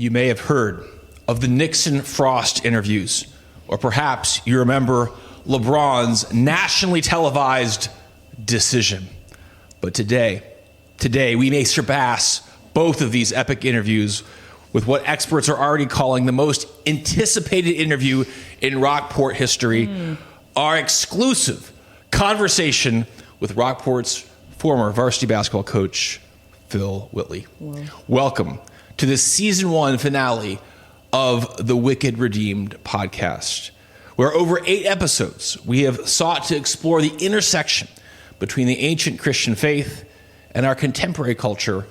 you may have heard of the Nixon-Frost interviews, or perhaps you remember LeBron's nationally televised decision. But today we may surpass both of these epic interviews with what experts are already calling the most anticipated interview in Rockport history, our exclusive conversation with Rockport's former varsity basketball coach, Phil Whitley. Whoa. Welcome to the season 1 finale of the Wicked Redeemed podcast, where over 8 episodes we have sought to explore the intersection between the ancient Christian faith and our contemporary culture,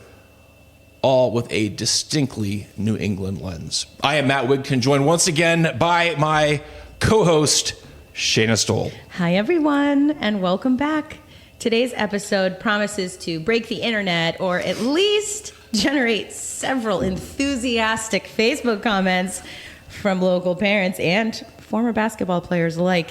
all with a distinctly New England lens. I am Matt Wigton, joined once again by my co-host, Shayna Stoll. Hi, everyone, and welcome back. Today's episode promises to break the internet, or at least generate several enthusiastic Facebook comments from local parents and former basketball players alike.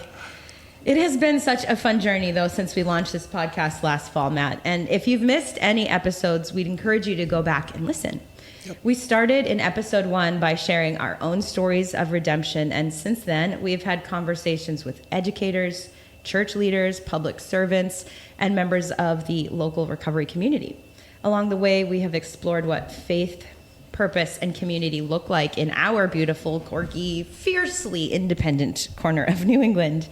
It has been such a fun journey, though, since we launched this podcast last fall, Matt. And if you've missed any episodes, we'd encourage you to go back and listen. Yep. We started in episode 1 by sharing our own stories of redemption. And since then, we've had conversations with educators, church leaders, public servants, and members of the local recovery community. Along the way, we have explored what faith, purpose, and community look like in our beautiful, quirky, fiercely independent corner of New England.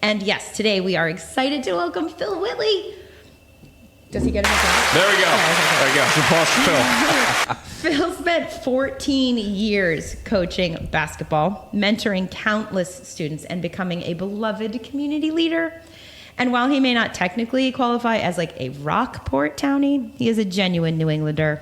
And yes, today we are excited to welcome Phil Whitley. Does he get an applause? There we go. Yeah, there we go. Applause for Phil. Phil spent 14 years coaching basketball, mentoring countless students, and becoming a beloved community leader. And while he may not technically qualify as like a Rockport townie, he is a genuine New Englander,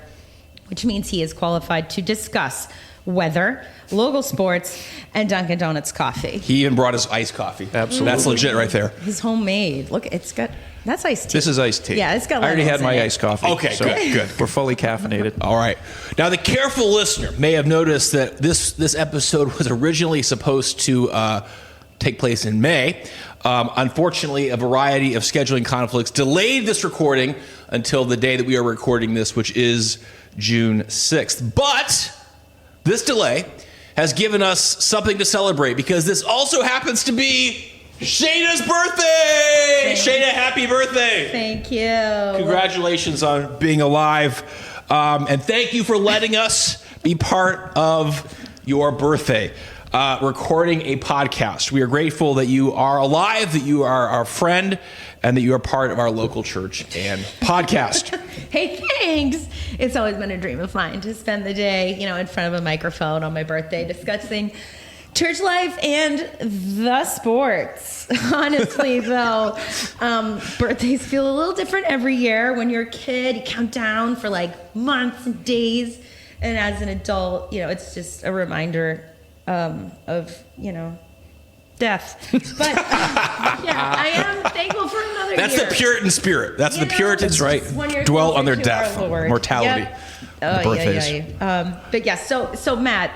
which means he is qualified to discuss weather, local sports, and Dunkin' Donuts coffee. He even brought his iced coffee. Absolutely. That's legit right there. His homemade. Look, that's iced tea. This is iced tea. Yeah, it's got I already lemons had my in it. iced coffee. Okay, so good. We're fully caffeinated. All right. Now, the careful listener may have noticed that this episode was originally supposed to take place in May. Unfortunately, a variety of scheduling conflicts delayed this recording until the day that we are recording this, which is June 6th. But this delay has given us something to celebrate, because this also happens to be Shayna's birthday. Shayna, happy birthday. Thank you. Congratulations on being alive. And thank you for letting us be part of your birthday, recording a podcast. We are grateful that you are alive, that you are our friend, and that you are part of our local church and podcast. Hey, thanks. It's always been a dream of mine to spend the day, in front of a microphone on my birthday discussing church life and the sports. Honestly, though, birthdays feel a little different every year. When you're a kid, you count down for like months and days. And as an adult, it's just a reminder of, death. But yeah, I am thankful for another That's year. the Puritan spirit. That's the Puritans, right? Dwell on their death, mortality. Yep. Oh, birthdays. But yeah, so Matt,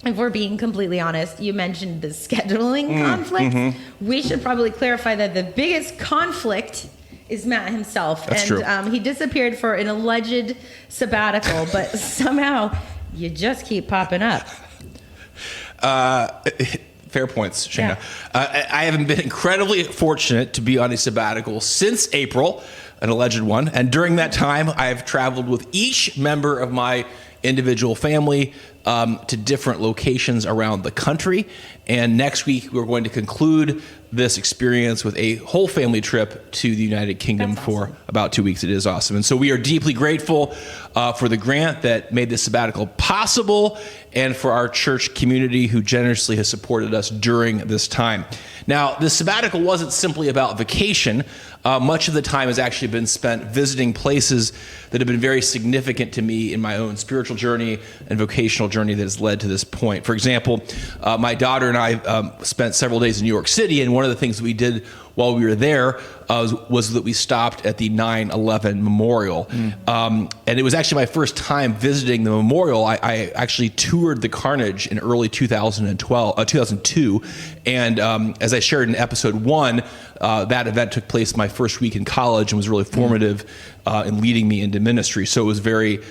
if we're being completely honest, you mentioned the scheduling conflict. Mm-hmm. We should probably clarify that the biggest conflict is Matt himself. That's true. True. He disappeared for an alleged sabbatical, but somehow you just keep popping up. Fair points, Shayna. Yeah. I have been incredibly fortunate to be on a sabbatical since April, an alleged one. And during that time, I've traveled with each member of my individual family to different locations around the country. And next week, we're going to conclude this experience with a whole family trip to the United Kingdom for about 2 weeks. It is awesome. And so we are deeply grateful for the grant that made this sabbatical possible, and for our church community who generously has supported us during this time. Now, this sabbatical wasn't simply about vacation. Much of the time has actually been spent visiting places that have been very significant to me in my own spiritual journey and vocational journey that has led to this point. For example, my daughter and I spent several days in New York City, and one of the things we did while we were there was that we stopped at the 9/11 memorial. And it was actually my first time visiting the memorial. I actually toured the carnage in early 2002. And as I shared in episode 1, that event took place my first week in college and was really formative in leading me into ministry. So it was very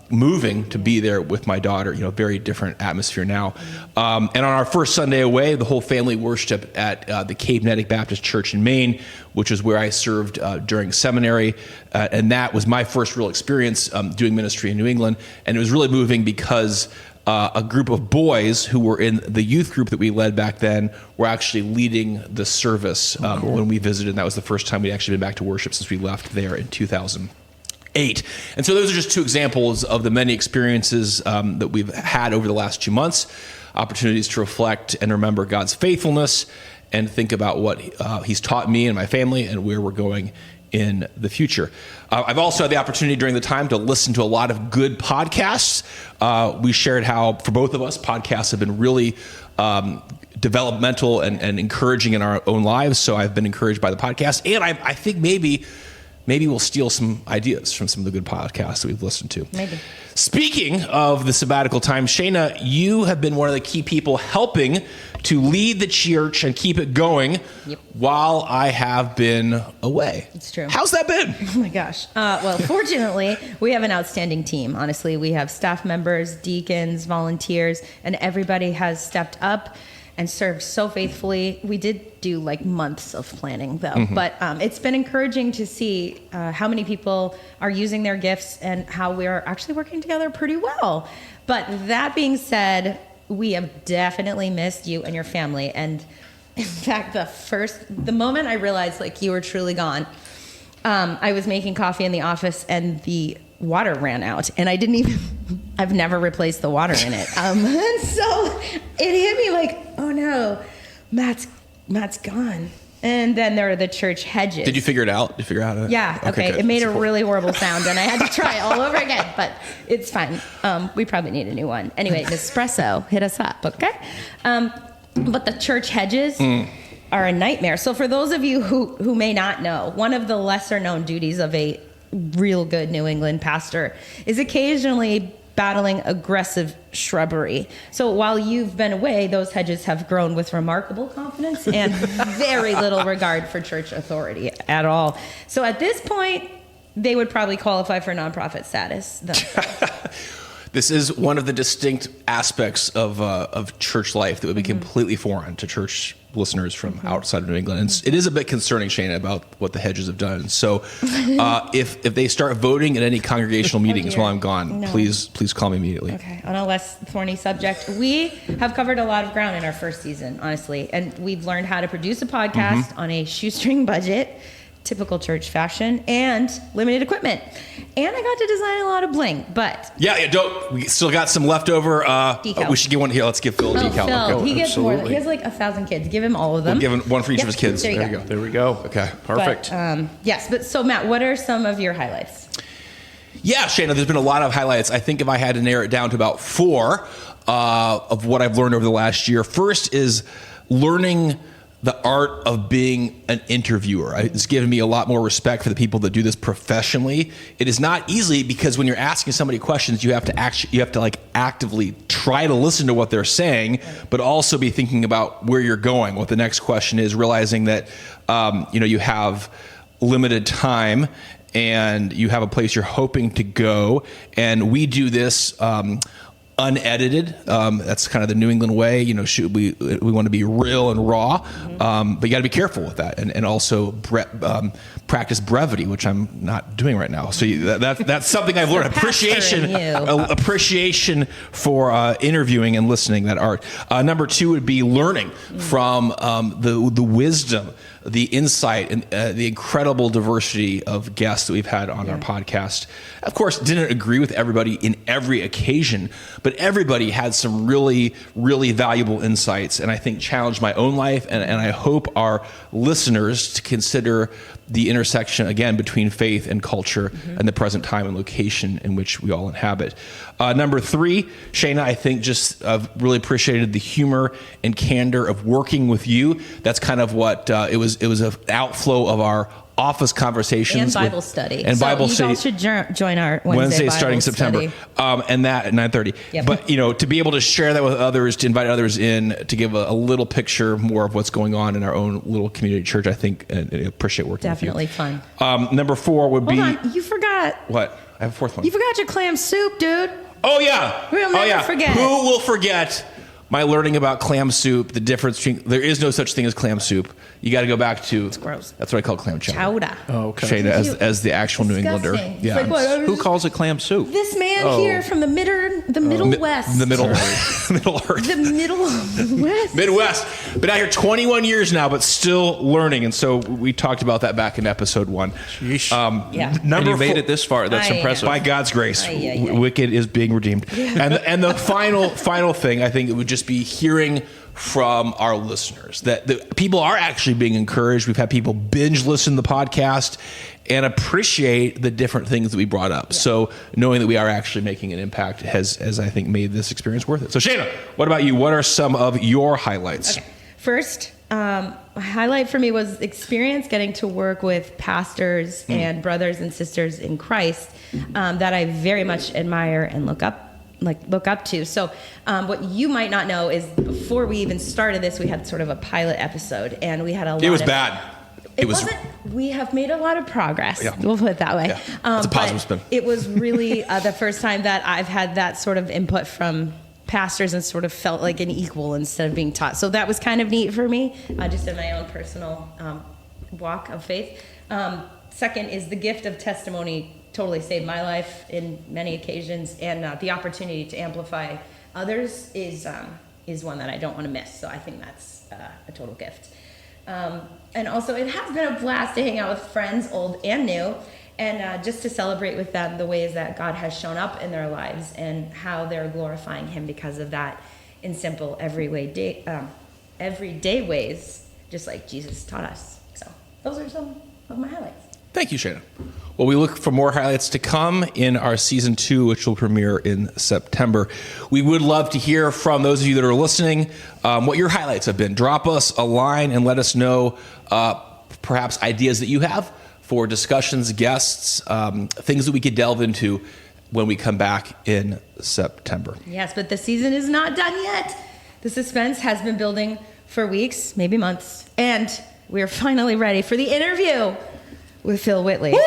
moving to be there with my daughter, very different atmosphere now. And on our first Sunday away, the whole family worshiped at the Cape Nettic Baptist Church in Maine, which is where I served during seminary. And that was my first real experience doing ministry in New England. And it was really moving because a group of boys who were in the youth group that we led back then were actually leading the service when we visited. And that was the first time we'd actually been back to worship since we left there in 2008. And so those are just two examples of the many experiences that we've had over the last 2 months, opportunities to reflect and remember God's faithfulness and think about what he's taught me and my family and where we're going in the future. I've also had the opportunity during the time to listen to a lot of good podcasts. We shared how, for both of us, podcasts have been really developmental and encouraging in our own lives. So I've been encouraged by the podcast. And I think maybe we'll steal some ideas from some of the good podcasts that we've listened to. Maybe. Speaking of the sabbatical time, Shayna, you have been one of the key people helping to lead the church and keep it going while I have been away. It's true. How's that been? Oh my gosh. Well, fortunately, we have an outstanding team. Honestly, we have staff members, deacons, volunteers, and everybody has stepped up and served so faithfully. We did do like months of planning though, but it's been encouraging to see how many people are using their gifts and how we're actually working together pretty well. But that being said, we have definitely missed you and your family. And in fact, the moment I realized like you were truly gone, I was making coffee in the office and the water ran out, and I've never replaced the water in it. And so it hit me like, oh no, Matt's gone. And then there are the church hedges. Did you figure it out? Did you figure out? Yeah. Okay. It made a really horrible sound, and I had to try it all over again. But it's fine. We probably need a new one. Anyway, Nespresso, hit us up, okay? But the church hedges are a nightmare. So for those of you who may not know, one of the lesser known duties of a real good New England pastor is occasionally battling aggressive shrubbery. So while you've been away, those hedges have grown with remarkable confidence and very little regard for church authority at all. So at this point, they would probably qualify for nonprofit status themselves. This is one of the distinct aspects of church life that would be completely foreign to church listeners from outside of New England. And it is a bit concerning, Shayna, about what the hedges have done. So if they start voting at any congregational meetings while I'm gone, please call me immediately. Okay. On a less thorny subject, we have covered a lot of ground in our first season, honestly. And we've learned how to produce a podcast on a shoestring budget, typical church fashion, and limited equipment. And I got to design a lot of bling, but... We still got some leftover... decal. We should get one here. Let's give Phil a decal. Phil, he gets more. He has like 1,000 kids. Give him all of them. We'll give him one for each of his kids. There you go. There we go. Okay. Perfect. But, yes, but so Matt, what are some of your highlights? Yeah, Shayna, there's been a lot of highlights. I think if I had to narrow it down to about 4 of what I've learned over the last year. First is learning the art of being an interviewer. It's given me a lot more respect for the people that do this professionally. It is not easy because when you're asking somebody questions, you have to like actively try to listen to what they're saying, but also be thinking about where you're going, what the next question is, realizing that you have limited time and you have a place you're hoping to go. And we do this unedited. That's kind of the New England way. We want to be real and raw, but you got to be careful with that, and also practice brevity, which I'm not doing right now. So that's something I've learned. Appreciation for interviewing and listening. That art. Number 2 would be learning from the wisdom, the insight, and the incredible diversity of guests that we've had on our podcast. Of course, didn't agree with everybody in every occasion, but everybody had some really, really valuable insights, and I think challenged my own life, and I hope our listeners to consider the intersection, again, between faith and culture and the present time and location in which we all inhabit. Number 3, Shayna, I think just really appreciated the humor and candor of working with you. That's kind of what it was an outflow of our office conversations and Bible study. And so Bible you study. all should join our Wednesday Bible starting study. September, and that at 9:30. Yep. But to be able to share that with others, to invite others in, to give a little picture more of what's going on in our own little community church, I think and I appreciate working Definitely with you. fun. Number 4 would be Hold on, you forgot. what? I have a 4th one. You forgot your clam soup, dude. Oh yeah, We'll never forget. Who will forget my learning about clam soup? The difference between there is no such thing as clam soup. You got to go back to. It's gross. That's what I call clam chowder. Chowder. Oh, okay. Shayna as the actual New Englander. Disgusting. Yeah. It's like, what? Who calls it clam soup? This man here from the Middle West. The middle, Middle Earth. The Middle West. Midwest. Been out here 21 years now, but still learning. And so we talked about that back in episode 1. Sheesh. Yeah. And you made 4 it this far. That's I impressive. By God's grace, Ay, ay, ay. Wicked is being redeemed. And the final thing, I think it would just be hearing from our listeners that the people are actually being encouraged. We've had people binge listen to the podcast and appreciate the different things that we brought up. Yeah. So knowing that we are actually making an impact has I think made this experience worth it. So Shayna, what about you? What are some of your highlights? Okay. First, a highlight for me was experience getting to work with pastors and brothers and sisters in Christ that I very much admire and look up to. So what you might not know is before we even started this, we had sort of a pilot episode, and we had a lot. It was bad. It wasn't. We have made a lot of progress. Yeah. We'll put it that way. Yeah. It's a positive spin. It was really the first time that I've had that sort of input from pastors and sort of felt like an equal instead of being taught. So that was kind of neat for me, just in my own personal walk of faith. Second is the gift of testimony. Totally saved my life in many occasions, and the opportunity to amplify others is one that I don't want to miss. So I think that's a total gift. And also, it has been a blast to hang out with friends, old and new, and just to celebrate with them the ways that God has shown up in their lives and how they're glorifying Him because of that in simple, everyday ways, just like Jesus taught us. So those are some of my highlights. Thank you, Shayna. Well, we look for more highlights to come in our season 2, which will premiere in September. We would love to hear from those of you that are listening what your highlights have been. Drop us a line and let us know perhaps ideas that you have for discussions, guests, things that we could delve into when we come back in September. Yes, but the season is not done yet. The suspense has been building for weeks, maybe months, and we're finally ready for the interview with Phil Whitley. Woo!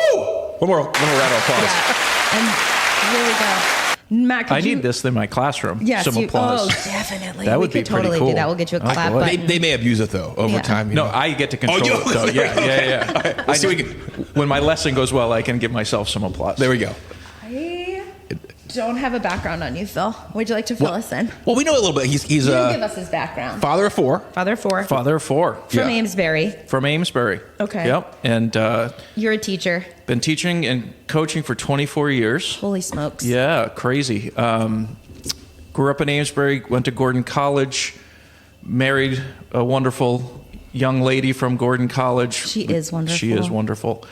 One more round of applause. Yeah. And here we go. Matt, I need this in my classroom. Yes, some applause. Oh, definitely. That would we be could totally pretty cool. do that. We'll get you a clap boy. button. They may abuse it though over Yeah. time. No, I get to control it. So yeah. Let's see When my lesson goes well, I can give myself some applause. There we go. I don't have a background on you, Phil. Would you like to fill us in? Well, we know a little bit. He's You give us his background. father of 4. Father of 4. Father of 4. From Yeah. Amesbury. From Amesbury. Okay. Yep. And You're a teacher. been teaching and coaching for 24 years. Holy smokes. Yeah, crazy. Grew up in Amesbury, went to Gordon College, married a wonderful young lady from Gordon College. She is wonderful. She is wonderful.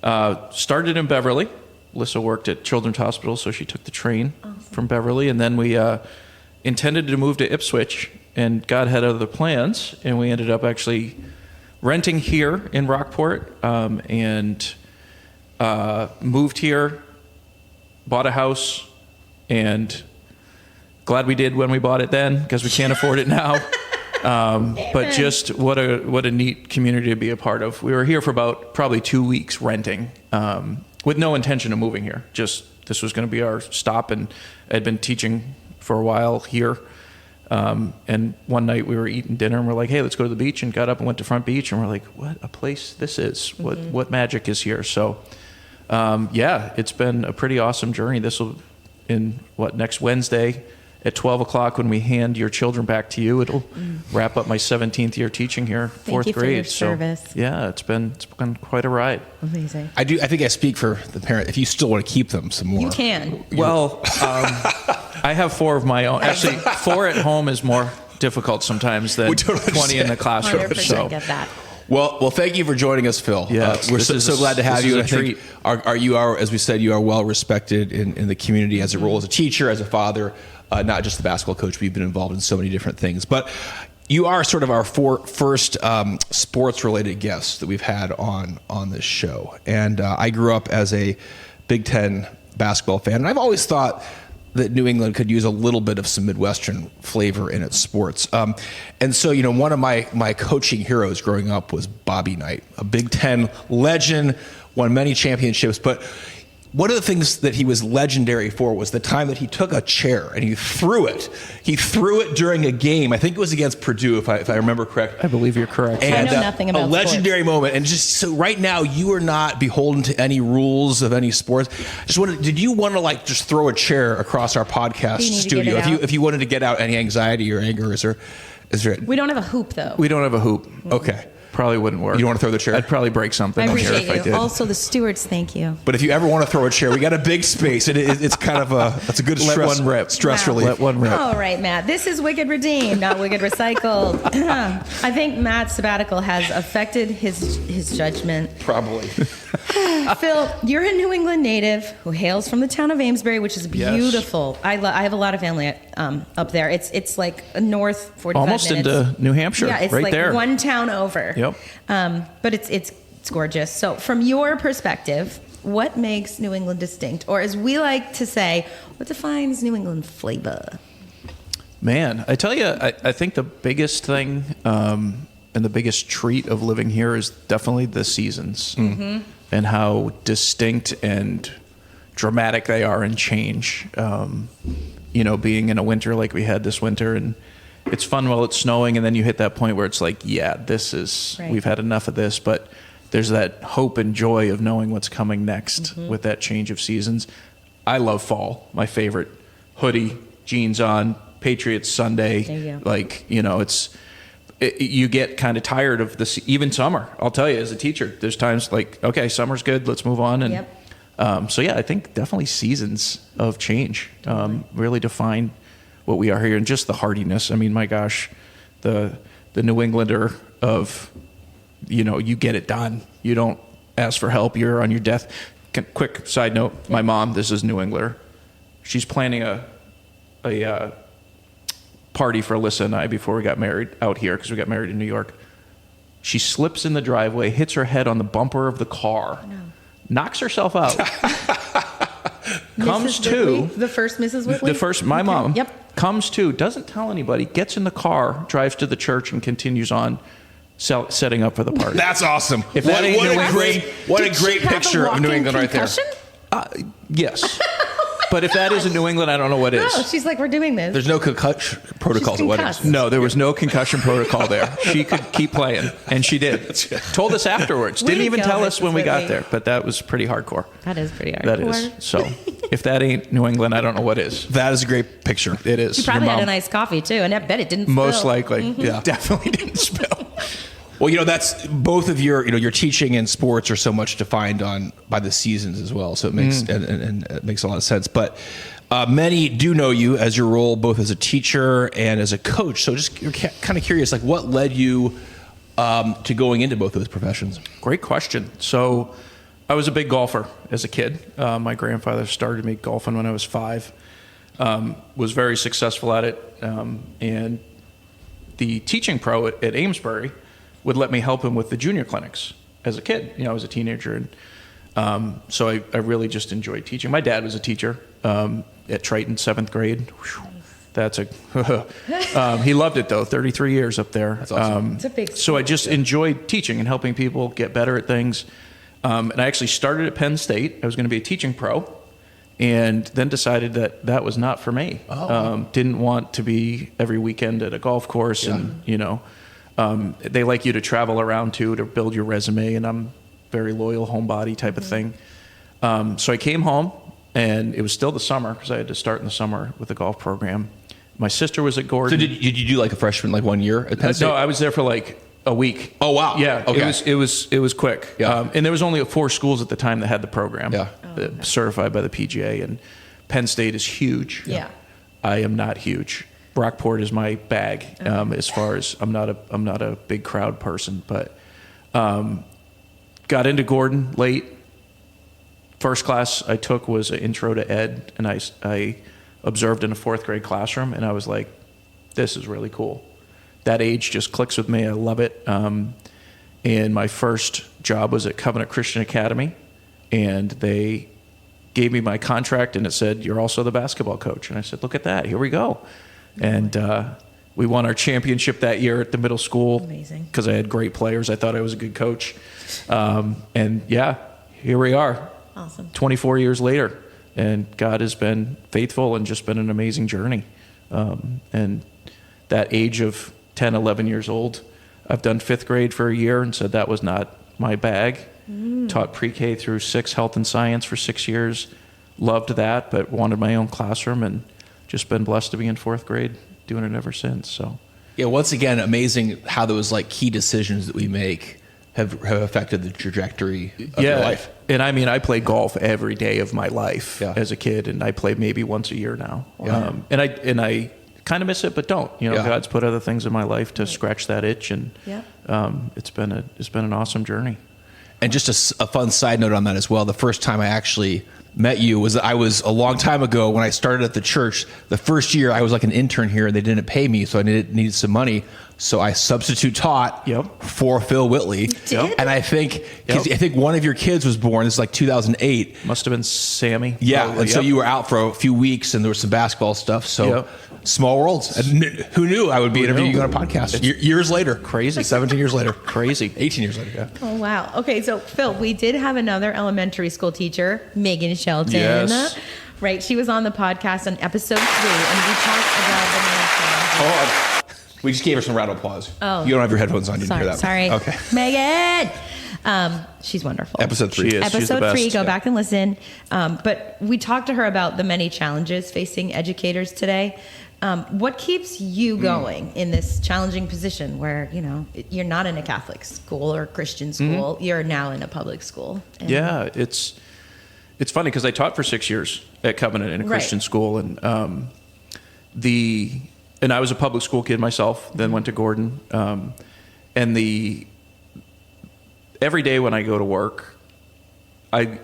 Started in Beverly. Alyssa worked at Children's Hospital, so she took the train from Beverly. And then we intended to move to Ipswich, and God had other plans, and we ended up actually renting here in Rockport and moved here, bought a house, and glad we did when we bought it then, because we can't afford it now. But just what a neat community to be a part of. We were here for about probably 2 weeks renting, with no intention of moving here. Just this was going to be our stop, and I'd been teaching for a while here. And one night we were eating dinner, and we're like, "Hey, let's go to the beach." And got up and went to Front Beach, and we're like, "What a place this is! What magic is here?" So, yeah, it's been a pretty awesome journey. This will next Wednesday at 12 o'clock when we hand your children back to you. It'll wrap up my 17th year teaching here, fourth Thank you for grade. your service. So, yeah, it's been quite a ride. Amazing. I think I speak for the parent. If you still want to keep them some more, You can. Well, I have 4 of my own. Actually, 4 at home is more difficult sometimes than We totally 20 in the classroom. 100% So, get that. Well, thank you for joining us, Phil. Yeah, we're so glad to have you. This is a treat. You are, as we said, you are well respected in the community as a role as a teacher, as a father, not just the basketball coach. But you've been involved in so many different things. But you are sort of our first sports-related guest that we've had on this show. And I grew up as a Big Ten basketball fan, and I've always thought that New England could use a little bit of some Midwestern flavor in its sports. And so, one of my coaching heroes growing up was Bobby Knight, a Big Ten legend, won many championships. But one of the things that he was legendary for was the time that he took a chair and he threw it. He threw it during a game. I think it was against Purdue, if I remember correct. I believe you're correct. And, I know nothing about a legendary moment. And just so right now, you are not beholden to any rules of any sports. Did you want to just throw a chair across our podcast studio? If you wanted to get out any anxiety or anger, is there? We don't have a hoop though. We don't have a hoop. Okay. Probably wouldn't work. You don't want to throw the chair? I'd probably break something I in here appreciate if I you. did. Also, the stewards, thank you. But if you ever want to throw a chair, we got a big space. It's kind of that's a good Let stress, one rip. stress Wow. relief. Let one rip. All right, Matt. This is Wicked Redeemed, not Wicked Recycled. I think Matt's sabbatical has affected his judgment. Probably. Phil, you're a New England native who hails from the town of Amesbury, which is beautiful. I have a lot of family up there. It's like north 45 Almost minutes. into New Hampshire. Yeah, it's right like there. one town over. Yep. But it's gorgeous. So from your perspective, what makes New England distinct? Or as we like to say, what defines New England flavor? Man, I tell you, I think the biggest thing and the biggest treat of living here is definitely the seasons and how distinct and dramatic they are in change. Being in a winter like we had this winter, and it's fun while it's snowing, and then you hit that point where it's like, we've had enough of this, but there's that hope and joy of knowing what's coming next with that change of seasons. I love fall, my favorite. Hoodie, jeans on, Patriots Sunday. There you go. You get kind of tired of this, even summer. I'll tell you, as a teacher, there's times like, okay, summer's good, let's move on. And I think definitely seasons of change really define what we are here, and just the hardiness. I mean, my gosh, the New Englander of, you get it done. You don't ask for help. You're on your death. Quick side note: my mom, this is New Englander. She's planning a party for Alyssa and I before we got married out here, because we got married in New York. She slips in the driveway, hits her head on the bumper of the car, knocks herself out. Comes to the first Mrs. Whitley. My mom. Yep. Comes to, doesn't tell anybody, gets in the car, drives to the church, and continues on setting up for the party. That's awesome. If that ain't New England, what a great picture of New England right there. yes. But if that isn't New England, I don't know what is. No, she's like, we're doing this. There's no concussion protocols at weddings. concussed. No, there was no concussion protocol there. She could keep playing, and she did. Told us afterwards. Didn't even tell us when we got there, but that was pretty hardcore. That is pretty hardcore. That is. So if that ain't New England, I don't know what is. That is a great picture. It is. She probably Your had mom a nice coffee too, and I bet it didn't spill. most likely. Yeah. Definitely didn't spill. Well, that's both of your teaching and sports are so much defined by the seasons as well. So it makes and it makes a lot of sense. But many do know you as your role both as a teacher and as a coach. So just you're kind of curious, like what led you to going into both of those professions? Great question. So I was a big golfer as a kid. My grandfather started me golfing when I was 5. Was very successful at it, and the teaching pro at Amesbury would let me help him with the junior clinics as a kid. I was a teenager, and so I really just enjoyed teaching. My dad was a teacher at Triton, 7th grade. Whew, that's he loved it though. 33 years up there. That's awesome. It's a big so I just enjoyed teaching and helping people get better at things. And I actually started at Penn State. I was going to be a teaching pro, and then decided that was not for me. Didn't want to be every weekend at a golf course, and they like you to travel around to build your resume, and I'm very loyal homebody type of thing. So I came home, and it was still the summer because I had to start in the summer with the golf program. My sister was at Gordon. So did you do like a freshman, like 1 year at Penn State? No, I was there for like a week. Oh wow! Yeah, okay. it was quick. Yeah. And there was only 4 schools at the time that had the program. Yeah. Certified by the PGA, and Penn State is huge. Yeah. I am not huge. Rockport is my bag as far as I'm not a big crowd person, but Got into Gordon late. First class I took was an intro to ed, and I observed in a 4th grade classroom, and I was like, this is really cool. That age just clicks with me. I love it. And my first job was at Covenant Christian Academy, and they gave me my contract, and it said, you're also the basketball coach. And I said, look at that. Here we go. And we won our championship that year at the middle school. Amazing. Because I had great players. I thought I was a good coach. And yeah, here we are. Awesome. 24 years later. And God has been faithful and just been an amazing journey. And that age of 10, 11 years old, I've done 5th grade for a year and said that was not my bag. Taught pre-K through 6 health and science for 6 years. Loved that, but wanted my own classroom, and just been blessed to be in 4th grade, doing it ever since. So, Yeah, once again, amazing how those like key decisions that we make have affected the trajectory of your life. And I mean, I play golf every day of my life Yeah. as a kid, and I play maybe once a year now. Yeah. And I kind of miss it, but don't. You know, Yeah. God's put other things in my life to scratch that itch, and Yeah. it's been an awesome journey. And just a fun side note on that as well. The first time I actually met you was a long time ago when I started at the church. The first year I was like an intern here, and they didn't pay me, so I needed some money. So I substitute taught for Phil Whitley. Did? And I think I think one of your kids was born. This is like 2008. Must have been Sammy. Yeah, Probably. and so you were out for a few weeks, and there was some basketball stuff. So small worlds. And who knew I would be interviewing you on a podcast years later? Crazy. 17 years later. Crazy. 18 years later. Yeah. Oh, wow. Okay, so Phil, we did have another elementary school teacher, Megan Shelton. Yes. Right, she was on the podcast on episode 3, and we talked about the many challenges. Oh, we just gave her some round of applause. Oh. You don't have your headphones on. You didn't hear that. Sorry. Okay. Megan! She's wonderful. Episode 3. She is. She's the Episode 3, best. go back and listen. But we talked to her about the many challenges facing educators today. What keeps you going in this challenging position where, you know, you're not in a Catholic school or Christian school, you're now in a public school? And Yeah, it's funny because I taught for 6 years at Covenant in a Christian school, and I was a public school kid myself. Then went to Gordon, and every day when I go to work,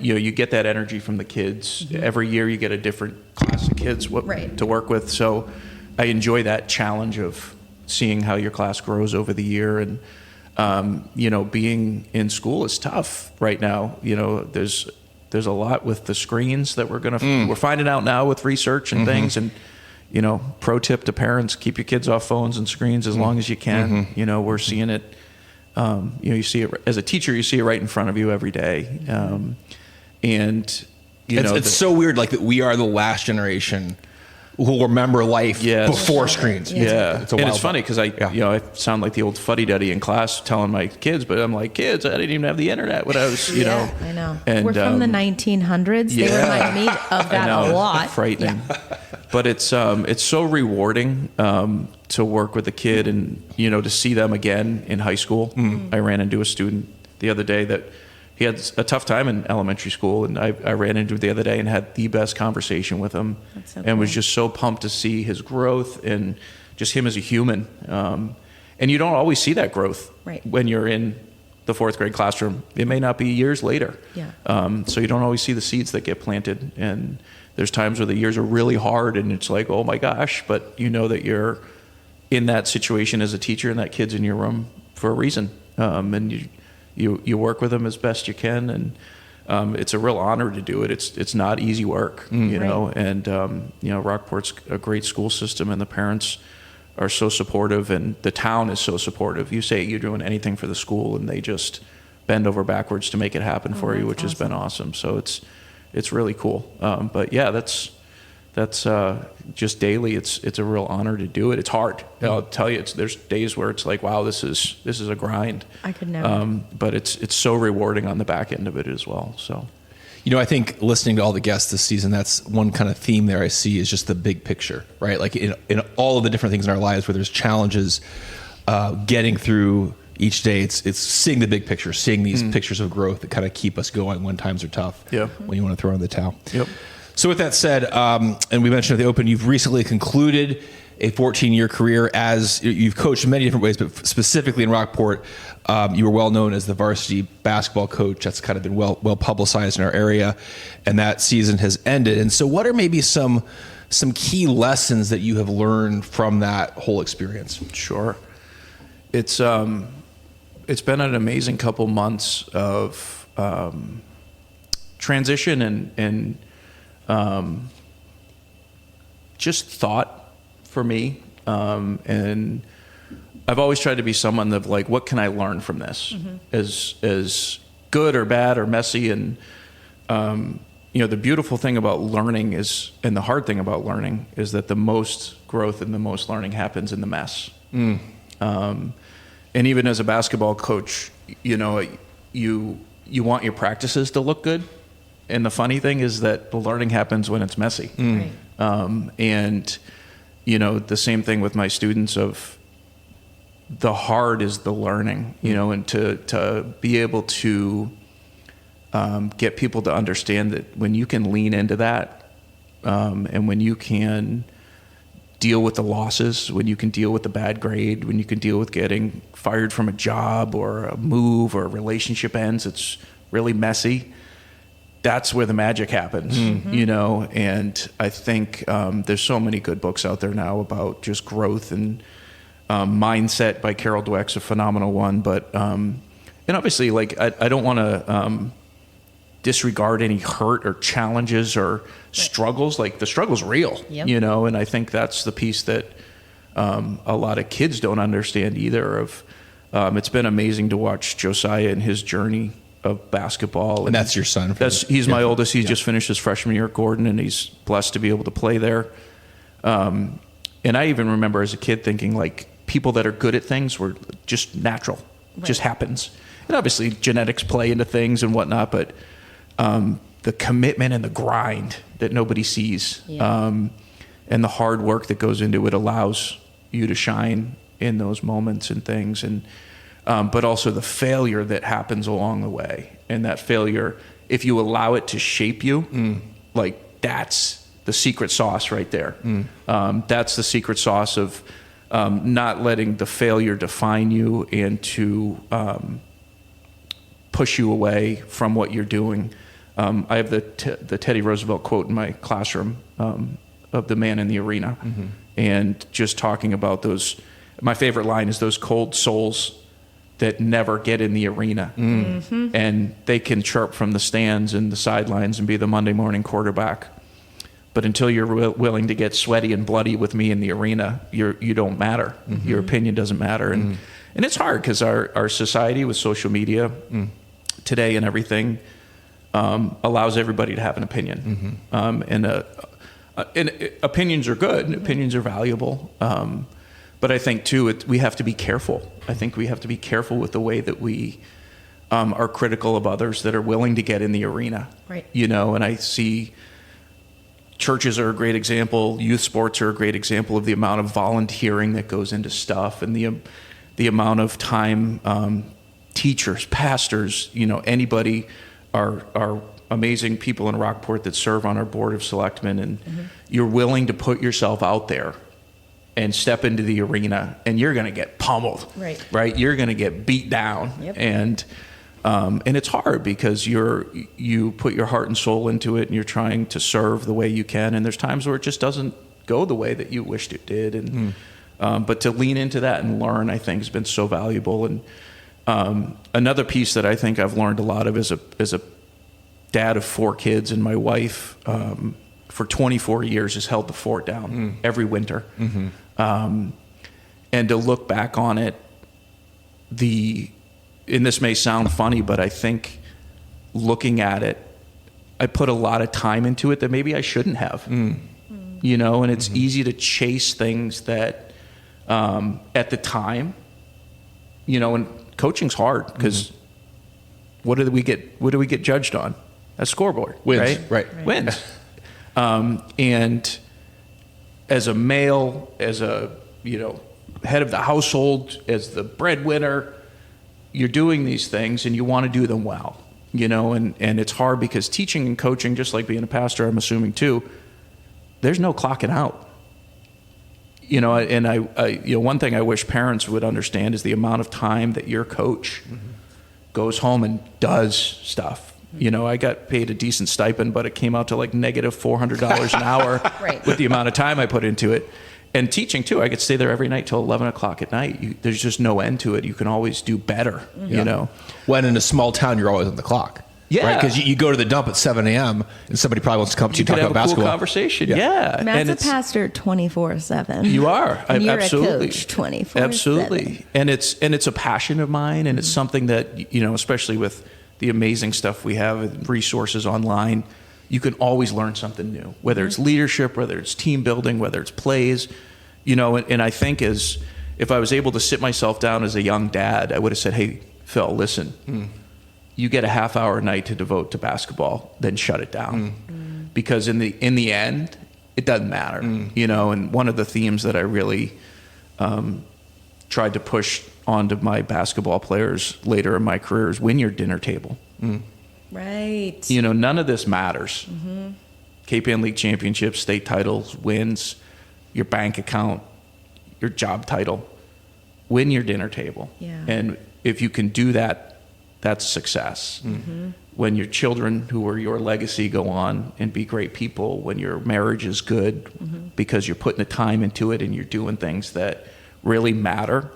you get that energy from the kids. Every year you get a different class of kids to work with. So I enjoy that challenge of seeing how your class grows over the year. And being in school is tough right now. You know, there's a lot with the screens that we're finding out now with research and things. And pro tip to parents: keep your kids off phones and screens as long as you can. We're seeing it. You see it as a teacher. You see it right in front of you every day. It's so weird, like that we are the last generation who will remember life before screens. Yeah, it's a and wild it's funny because I sound like the old fuddy-duddy in class telling my kids, but I'm like, kids, I didn't even have the internet when I was, I know. And, we're from the 1900s. They remind me of that a lot. Frightening. But it's so rewarding to work with a kid and, to see them again in high school. I ran into a student the other day that he had a tough time in elementary school, and I ran into him the other day and had the best conversation with him. That's so and cool. was just so pumped to see his growth and just him as a human. And you don't always see that growth when you're in the 4th grade classroom. It may not be years later. Yeah. So you don't always see the seeds that get planted. And there's times where the years are really hard and it's like, oh my gosh, but you know that you're in that situation as a teacher and that kid's in your room for a reason. And you work with them as best you can, and it's a real honor to do it. It's not easy work, you know. And Rockport's a great school system, and the parents are so supportive, and the town is so supportive. You say you're doing anything for the school, and they just bend over backwards to make it happen for you, which has been awesome. So it's really cool. But yeah, that's just daily. It's a real honor to do it. It's hard. I'll tell you. There's days where it's like, wow, this is a grind. I could never. But it's so rewarding on the back end of it as well. So, I think listening to all the guests this season, that's one kind of theme there I see is just the big picture, right? Like in all of the different things in our lives where there's challenges, getting through each day, it's seeing the big picture, seeing these pictures of growth that kind of keep us going when times are tough. Yeah. When you want to throw in the towel. Yep. So with that said, and we mentioned at the open, you've recently concluded a 14-year career as you've coached in many different ways, but specifically in Rockport, you were well known as the varsity basketball coach. That's kind of been well publicized in our area, and that season has ended. And so what are maybe some key lessons that you have learned from that whole experience? Sure. It's been an amazing couple months of transition and just thought for me. And I've always tried to be someone that like, what can I learn from this? As good or bad or messy. And, the beautiful thing about learning and the hard thing about learning is that the most growth and the most learning happens in the mess. And even as a basketball coach, you want your practices to look good. And the funny thing is that the learning happens when it's messy. Right. And, the same thing with my students of the hard is the learning, and to be able to get people to understand that when you can lean into that, and when you can deal with the losses, when you can deal with the bad grade, when you can deal with getting fired from a job or a move or a relationship ends, it's really messy. That's where the magic happens, and I think there's so many good books out there now about just growth and mindset by Carol Dweck's a phenomenal one. But, and obviously, like, I don't want to disregard any hurt or challenges or struggles. Like, the struggle's real, and I think that's the piece that a lot of kids don't understand either. It's been amazing to watch Josiah and his journey of basketball. And that's your son. He's my oldest. He just finished his freshman year at Gordon, and he's blessed to be able to play there. And I even remember as a kid thinking, like, people that are good at things were just natural, just happens. And obviously genetics play into things and whatnot, but the commitment and the grind that nobody sees, and the hard work that goes into it allows you to shine in those moments and things. And but also the failure that happens along the way. And that failure, if you allow it to shape you, like, that's the secret sauce right there. That's the secret sauce of not letting the failure define you and to push you away from what you're doing. I have the Teddy Roosevelt quote in my classroom of the man in the arena. And just talking about those, my favorite line is those cold souls that never get in the arena, and they can chirp from the stands and the sidelines and be the Monday morning quarterback. But until you're willing to get sweaty and bloody with me in the arena, you don't matter. Your opinion doesn't matter. And it's hard because our society with social media today and everything allows everybody to have an opinion. And opinions are good. Opinions are valuable. But I think, too, we have to be careful. I think we have to be careful with the way that we are critical of others that are willing to get in the arena. Right. And I see churches are a great example. Youth sports are a great example of the amount of volunteering that goes into stuff and the amount of time teachers, pastors, anybody are amazing people in Rockport that serve on our board of selectmen. And you're willing to put yourself out there and step into the arena, and you're going to get pummeled, right? You're going to get beat down, and it's hard because you put your heart and soul into it, and you're trying to serve the way you can. And there's times where it just doesn't go the way that you wished it did, and but to lean into that and learn, I think, has been so valuable. And another piece that I think I've learned a lot of as a dad of 4 kids, and my wife for 24 years has held the fort down every winter. And to look back on it, and this may sound funny, but I think looking at it, I put a lot of time into it that maybe I shouldn't have. And it's easy to chase things that at the time, and coaching's hard because what do we get judged on? A scoreboard. Wins, right. Wins. And as a male, as a head of the household, as the breadwinner, you're doing these things and you want to do them well, and it's hard because teaching and coaching, just like being a pastor, I'm assuming too, there's no clocking out. You know, and one thing I wish parents would understand is the amount of time that your coach goes home and does stuff. You know, I got paid a decent stipend, but it came out to like negative $400 an hour Right. with the amount of time I put into it. And teaching too, I could stay there every night till 11 o'clock at night. There's just no end to it. You can always do better, you know. When in a small town, you're always on the clock. Yeah. Because you go to the dump at 7 a.m. and somebody probably wants to come up to you You and could talk have about a basketball. cool conversation. Yeah. Matt's And a it's, pastor 24/7. you are. And you're Absolutely. a coach 24/7. Absolutely. And it's a passion of mine, and it's something that, you know, especially with the amazing stuff we have and resources online, you can always learn something new, whether it's leadership, whether it's team building, whether it's plays, you know. And I think if I was able to sit myself down as a young dad, I would have said, hey, Phil, listen, you get a half hour a night to devote to basketball, then shut it down. Because in the end, it doesn't matter, you know. And one of the themes that I really tried to push onto my basketball players later in my career is win your dinner table. Right. You know, none of this matters. KPN League championships, state titles, wins, your bank account, your job title. Win your dinner table. Yeah. And if you can do that, that's success. When your children who are your legacy go on and be great people, when your marriage is good because you're putting the time into it and you're doing things that really matter.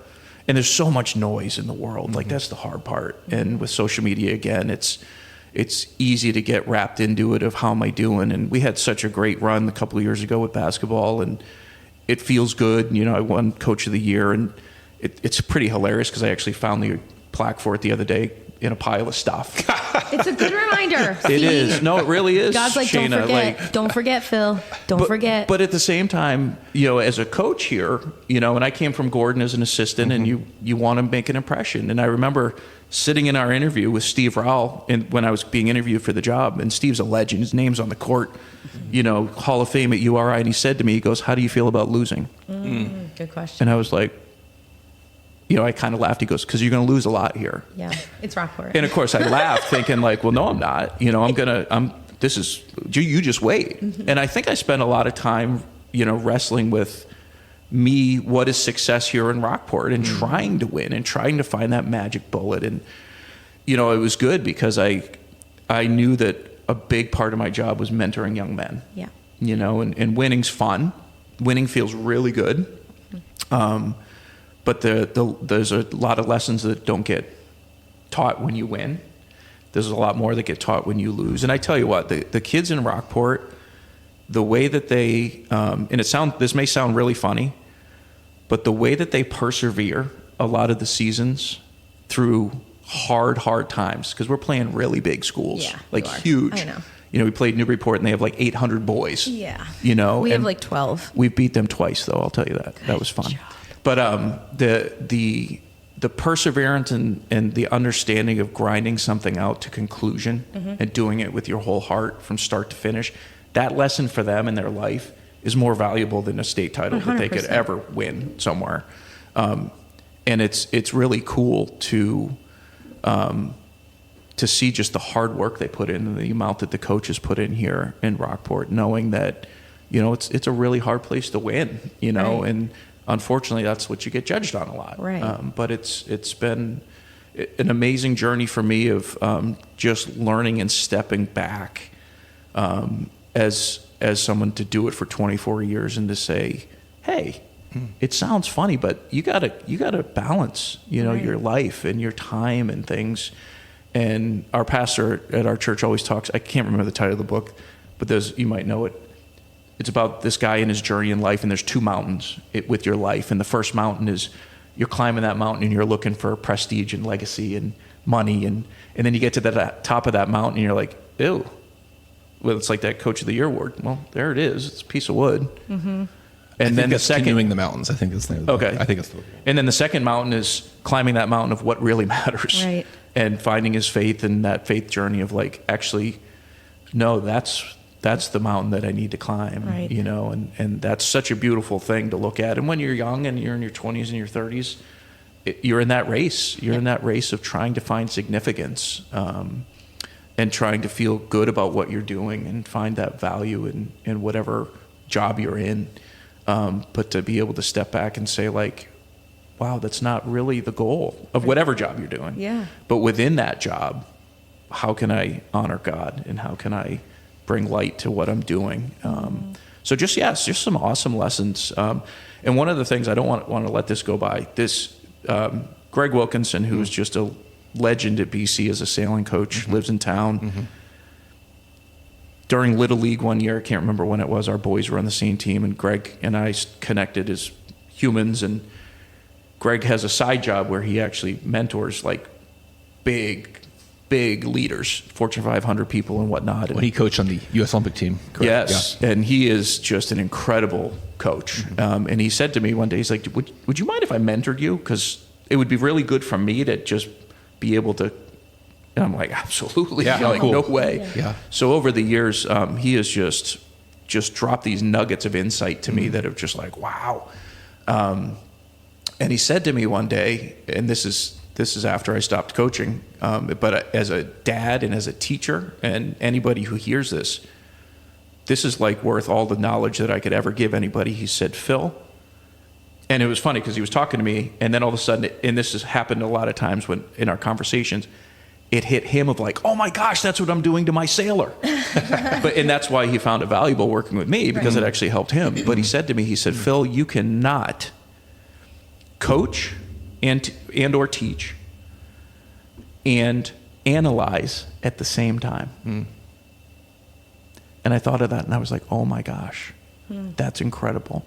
And there's so much noise in the world. Like, that's the hard part. And with social media, again, it's easy to get wrapped into it of how am I doing. And we had such a great run a couple of years ago with basketball, and it feels good. You know, I won Coach of the Year, and it's pretty hilarious because I actually found the plaque for it the other day in a pile of stuff. It's a good reminder. It See? is. No, it really is. God's like, don't Shayna. forget. Don't forget, Phil. Don't forget. But at the same time, you know, as a coach here, you know, and I came from Gordon as an assistant, and you want to make an impression. And I remember sitting in our interview with Steve Rowell when I was being interviewed for the job, and Steve's a legend. His name's on the court, you know, Hall of Fame at URI. And he said to me, he goes, how do you feel about losing? Good question. And I was like, you know, I kind of laughed. He goes, because you're going to lose a lot here. Yeah, it's Rockport. And of course I laughed thinking like, well, no, I'm not, you know, you just wait. And I think I spent a lot of time, you know, wrestling with what is success here in Rockport and trying to win and trying to find that magic bullet. And, you know, it was good because I knew that a big part of my job was mentoring young men. Yeah. You know, and winning's fun. Winning feels really good. But there's a lot of lessons that don't get taught when you win. There's a lot more that get taught when you lose. And I tell you what, the kids in Rockport, the way that they, this may sound really funny, but the way that they persevere a lot of the seasons through hard times, because we're playing really big schools, Yeah, like you are. huge. I know. You know, we played Newburyport and they have like 800 boys. Yeah. You know, We have and like 12. we beat them twice, though. I'll tell you that. That was fun. job. But the perseverance and the understanding of grinding something out to conclusion and doing it with your whole heart from start to finish, that lesson for them in their life is more valuable than a state title that they could 100%. ever win somewhere. And it's really cool to see just the hard work they put in and the amount that the coaches put in here in Rockport, knowing that, you know, it's a really hard place to win, you know, Right. and unfortunately that's what you get judged on a lot. Right. But it's been an amazing journey for me of just learning and stepping back as someone to do it for 24 years and to say, hey, it sounds funny, but you gotta balance, you know, Right. your life and your time and things. And our pastor at our church always talks, I can't remember the title of the book, but you might know it. It's about this guy and his journey in life, and there's two mountains with your life. And the first mountain is you're climbing that mountain and you're looking for prestige and legacy and money. And then you get to the top of that mountain and you're like, ew. Well, it's like that Coach of the Year award. Well, there it is. It's a piece of wood. Mm-hmm. And then the second, Canoeing the mountains. I think that's the name of the book. Okay. I think it's the And then the second mountain is climbing that mountain of what really matters. Right. And finding his faith and that faith journey of like, actually, no, that's the mountain that I need to climb. Right. You know, and that's such a beautiful thing to look at. And when you're young and you're in your 20s and your 30s, you're in that race. You're in that race of trying to find significance and trying to feel good about what you're doing and find that value in whatever job you're in. but to be able to step back and say like, wow, that's not really the goal of whatever job you're doing. Yeah. But within that job, how can I honor God and how can I bring light to what I'm doing? So just some awesome lessons. And one of the things I don't want to let this go by, this Greg Wilkinson, who's just a legend at BC as a sailing coach, lives in town. During Little League one year, I can't remember when it was, our boys were on the same team, and Greg and I connected as humans, and Greg has a side job where he actually mentors like big leaders, Fortune 500 people and whatnot. When he coached on the U.S. Olympic team. Correct? Yes, yeah. And he is just an incredible coach. And he said to me one day, he's like, would you mind if I mentored you? Because it would be really good for me to just be able to. And I'm like, absolutely. Yeah, like, cool. No way. Yeah. So over the years, he has just dropped these nuggets of insight to me that are just like, wow. And he said to me one day, and this is after I stopped coaching, but as a dad and as a teacher, and anybody who hears this is like worth all the knowledge that I could ever give anybody. He said, Phil, and it was funny because he was talking to me, and then all of a sudden, and this has happened a lot of times when in our conversations, it hit him of like, oh my gosh, that's what I'm doing to my sailor. And that's why he found it valuable working with me, because it actually helped him. But he said to me, he said, Phil, you cannot coach and or teach and analyze at the same time. And I thought of that and I was like, oh my gosh, that's incredible.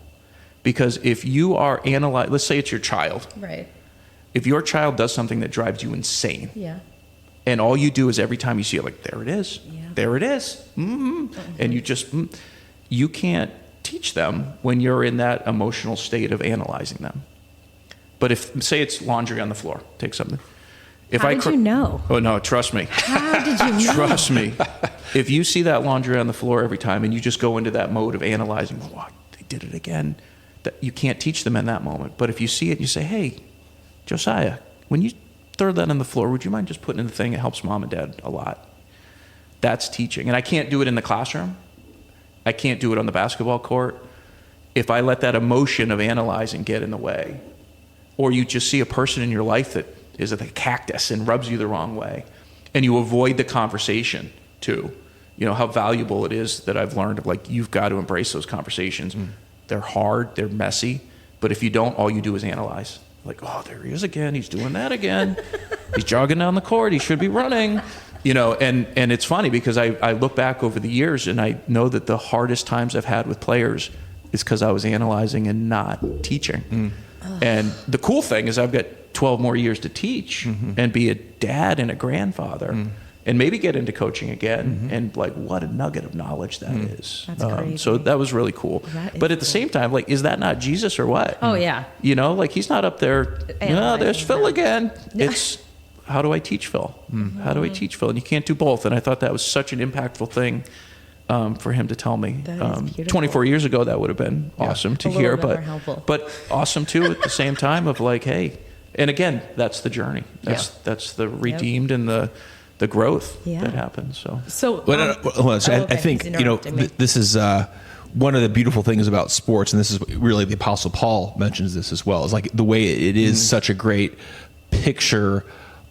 Because if you are let's say it's your child. Right. If your child does something that drives you insane. Yeah. And all you do is every time you see it, like, there it is. Yeah. There it is. And you can't teach them when you're in that emotional state of analyzing them. But if, say it's laundry on the floor, take something. How did you know? Oh, no, trust me. How did you know? Trust me. If you see that laundry on the floor every time and you just go into that mode of analyzing, oh, they did it again, that you can't teach them in that moment. But if you see it and you say, hey, Josiah, when you throw that on the floor, would you mind just putting in the thing? It helps mom and dad a lot. That's teaching. And I can't do it in the classroom. I can't do it on the basketball court. If I let that emotion of analyzing get in the way, or you just see a person in your life that is like a cactus and rubs you the wrong way, and you avoid the conversation too, you know, how valuable it is that I've learned of like, you've got to embrace those conversations. They're hard, they're messy, but if you don't, all you do is analyze. Like, oh, there he is again. He's doing that again. He's jogging down the court. He should be running. You know, and it's funny because I look back over the years and I know that the hardest times I've had with players is because I was analyzing and not teaching. And the cool thing is I've got 12 more years to teach and be a dad and a grandfather and maybe get into coaching again. And like, what a nugget of knowledge that is. That's crazy. So that was really cool. But at the same time, like, is that not Jesus or what? Oh, yeah. You know, like he's not up there, no, there's Phil again. It's, how do I teach Phil? How do I teach Phil? And you can't do both. And I thought that was such an impactful thing for him to tell me. That is beautiful. 24 years ago, that would have been awesome to hear, bit more helpful. but awesome too at the same time of like, hey, and again, that's the journey. That's the redeemed and the growth that happens. So I think, you know, this is one of the beautiful things about sports, and this is really the Apostle Paul mentions this as well, is like the way it is such a great picture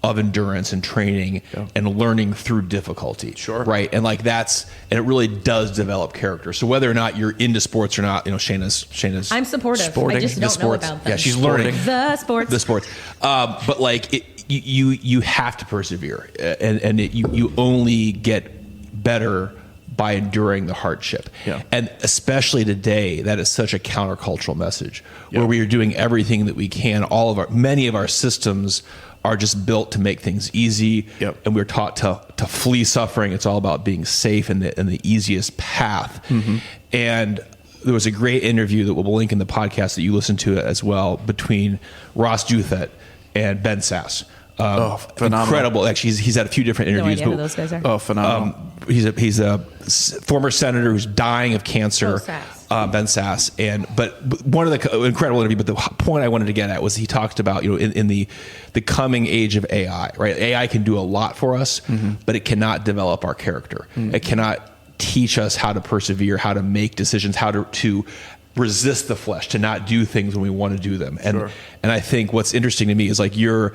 of endurance and training and learning through difficulty. Sure. Right. And like and it really does develop character. So whether or not you're into sports or not, you know, Shayna's I'm supportive. sporting. I just don't know about them. Yeah, she's learning the sports. But like you have to persevere, and you only get better by enduring the hardship. Yeah. And especially today, that is such a countercultural message where we are doing everything that we can. Many of our systems are just built to make things easy. And we're taught to flee suffering. It's all about being safe and the easiest path. And there was a great interview that we'll link in the podcast that you listened to as well between Ross Juthet and Ben Sass. Phenomenal. Incredible. Actually, he's had a few different interviews. No idea who those guys are. Oh, phenomenal. He's a former senator who's dying of cancer. Sass. Ben Sass. But one of the incredible interview, but the point I wanted to get at was he talked about, you know, in the coming age of AI, right? AI can do a lot for us, but it cannot develop our character. It cannot teach us how to persevere, how to make decisions, how to resist the flesh, to not do things when we want to do them. And Sure. and I think what's interesting to me is like you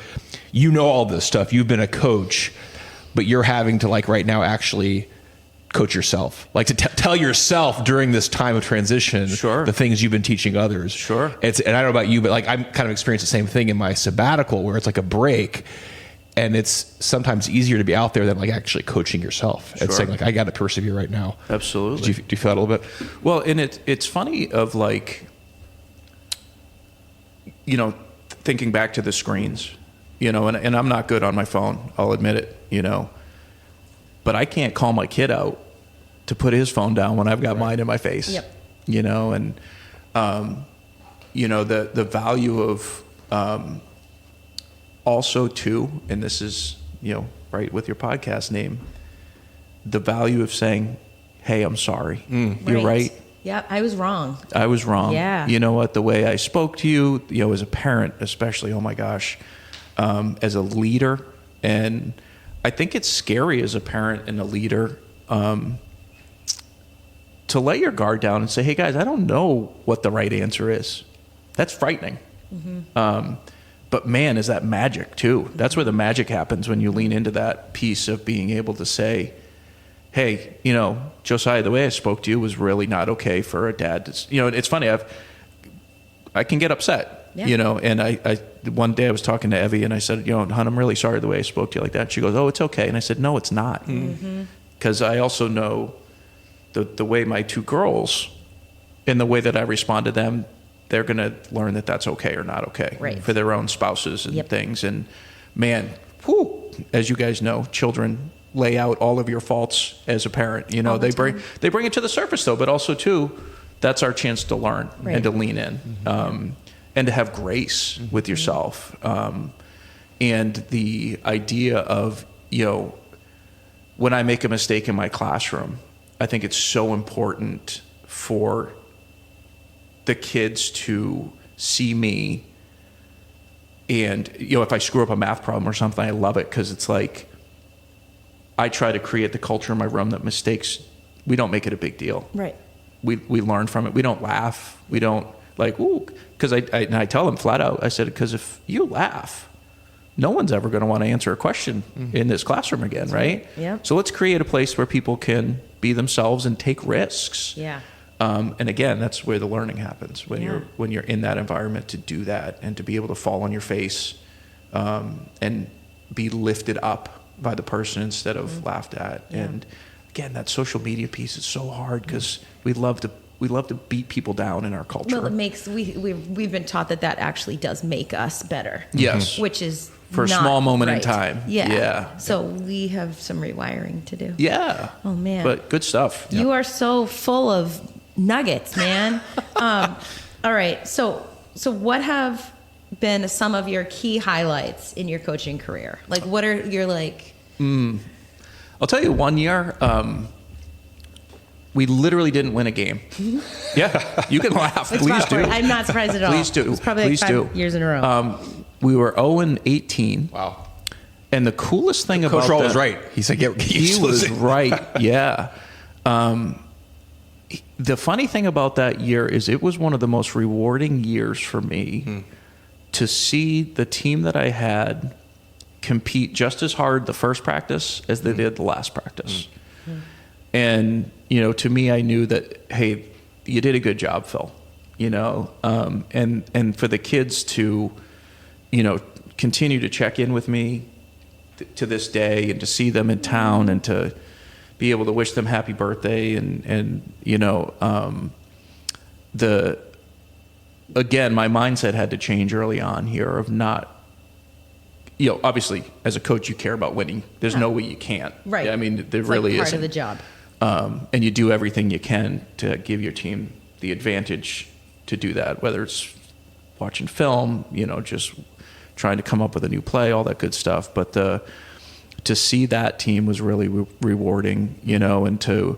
know all this stuff. You've been a coach, but you're having to like right now actually coach yourself, like to tell yourself during this time of transition, Sure. the things you've been teaching others. Sure. And I don't know about you, but like I'm kind of experienced the same thing in my sabbatical, where it's like a break. And it's sometimes easier to be out there than like actually coaching yourself and Sure. saying like, I got to persevere right now. Absolutely. Do you feel that a little bit? Well, and it's funny of like, thinking back to the screens, and I'm not good on my phone. I'll admit it, but I can't call my kid out to put his phone down when I've got mine in my face. Yep. And the value of also too, and this is right with your podcast name, the value of saying, "Hey, I'm sorry. You're right. Yeah, I was wrong. I was wrong. Yeah. You know what? The way I spoke to you, as a parent, especially, oh my gosh, as a leader. And I think it's scary as a parent and a leader to let your guard down and say, hey guys, I don't know what the right answer is. That's frightening. But man, is that magic too. That's where the magic happens, when you lean into that piece of being able to say, hey, Josiah, the way I spoke to you was really not okay for a dad to, it's funny, I can get upset, and I one day I was talking to Evie and I said, hon, I'm really sorry the way I spoke to you like that. She goes, oh, it's okay. And I said, no, it's not. Because I also know the way my two girls, and the way that I respond to them, they're going to learn that that's okay or not okay for their own spouses and things. And man, as you guys know, children lay out all of your faults as a parent. They bring it to the surface though, but also too, that's our chance to learn and to lean in, and to have grace with yourself. And the idea of, when I make a mistake in my classroom, I think it's so important for the kids to see me. And, if I screw up a math problem or something, I love it, because it's like, I try to create the culture in my room that mistakes, we don't make it a big deal. Right. We learn from it. We don't laugh. We don't like, ooh, because I tell them flat out, I said, because if you laugh, no one's ever going to want to answer a question in this classroom again, right? Yeah. So let's create a place where people can be themselves and take risks. Yeah. And again, that's where the learning happens, when you're in that environment, to do that and to be able to fall on your face, and be lifted up by the person instead of laughed at. Yeah. And again, that social media piece is so hard, because we love to beat people down in our culture. Well, it makes we've been taught that actually does make us better. Yes. Which is For a not small moment in right. time. Yeah. Yeah. So we have some rewiring to do. Yeah. Oh man. But good stuff. You are so full of nuggets, man. All right. So what have been some of your key highlights in your coaching career? Like, what are your I'll tell you, one year, we literally didn't win a game. Yeah, you can laugh. Please do. I'm not surprised at all. Please do. It was probably Please like 5 years in a row. We were 0-18. Wow. And the coolest thing about Coach Roll that, was right. He said, get he used to was losing. right. Yeah. The funny thing about that year is it was one of the most rewarding years for me to see the team that I had compete just as hard the first practice as they did the last practice. And, to me, I knew that, hey, you did a good job, Phil, and for the kids to, continue to check in with me to this day, and to see them in town, and to be able to wish them happy birthday, and again, my mindset had to change early on here of not, obviously as a coach, you care about winning. There's no way you can't. Right. I mean, there It's really like part isn't. of the job. And you do everything you can to give your team the advantage to do that, whether it's watching film, just trying to come up with a new play, all that good stuff. But to see that team was really rewarding, and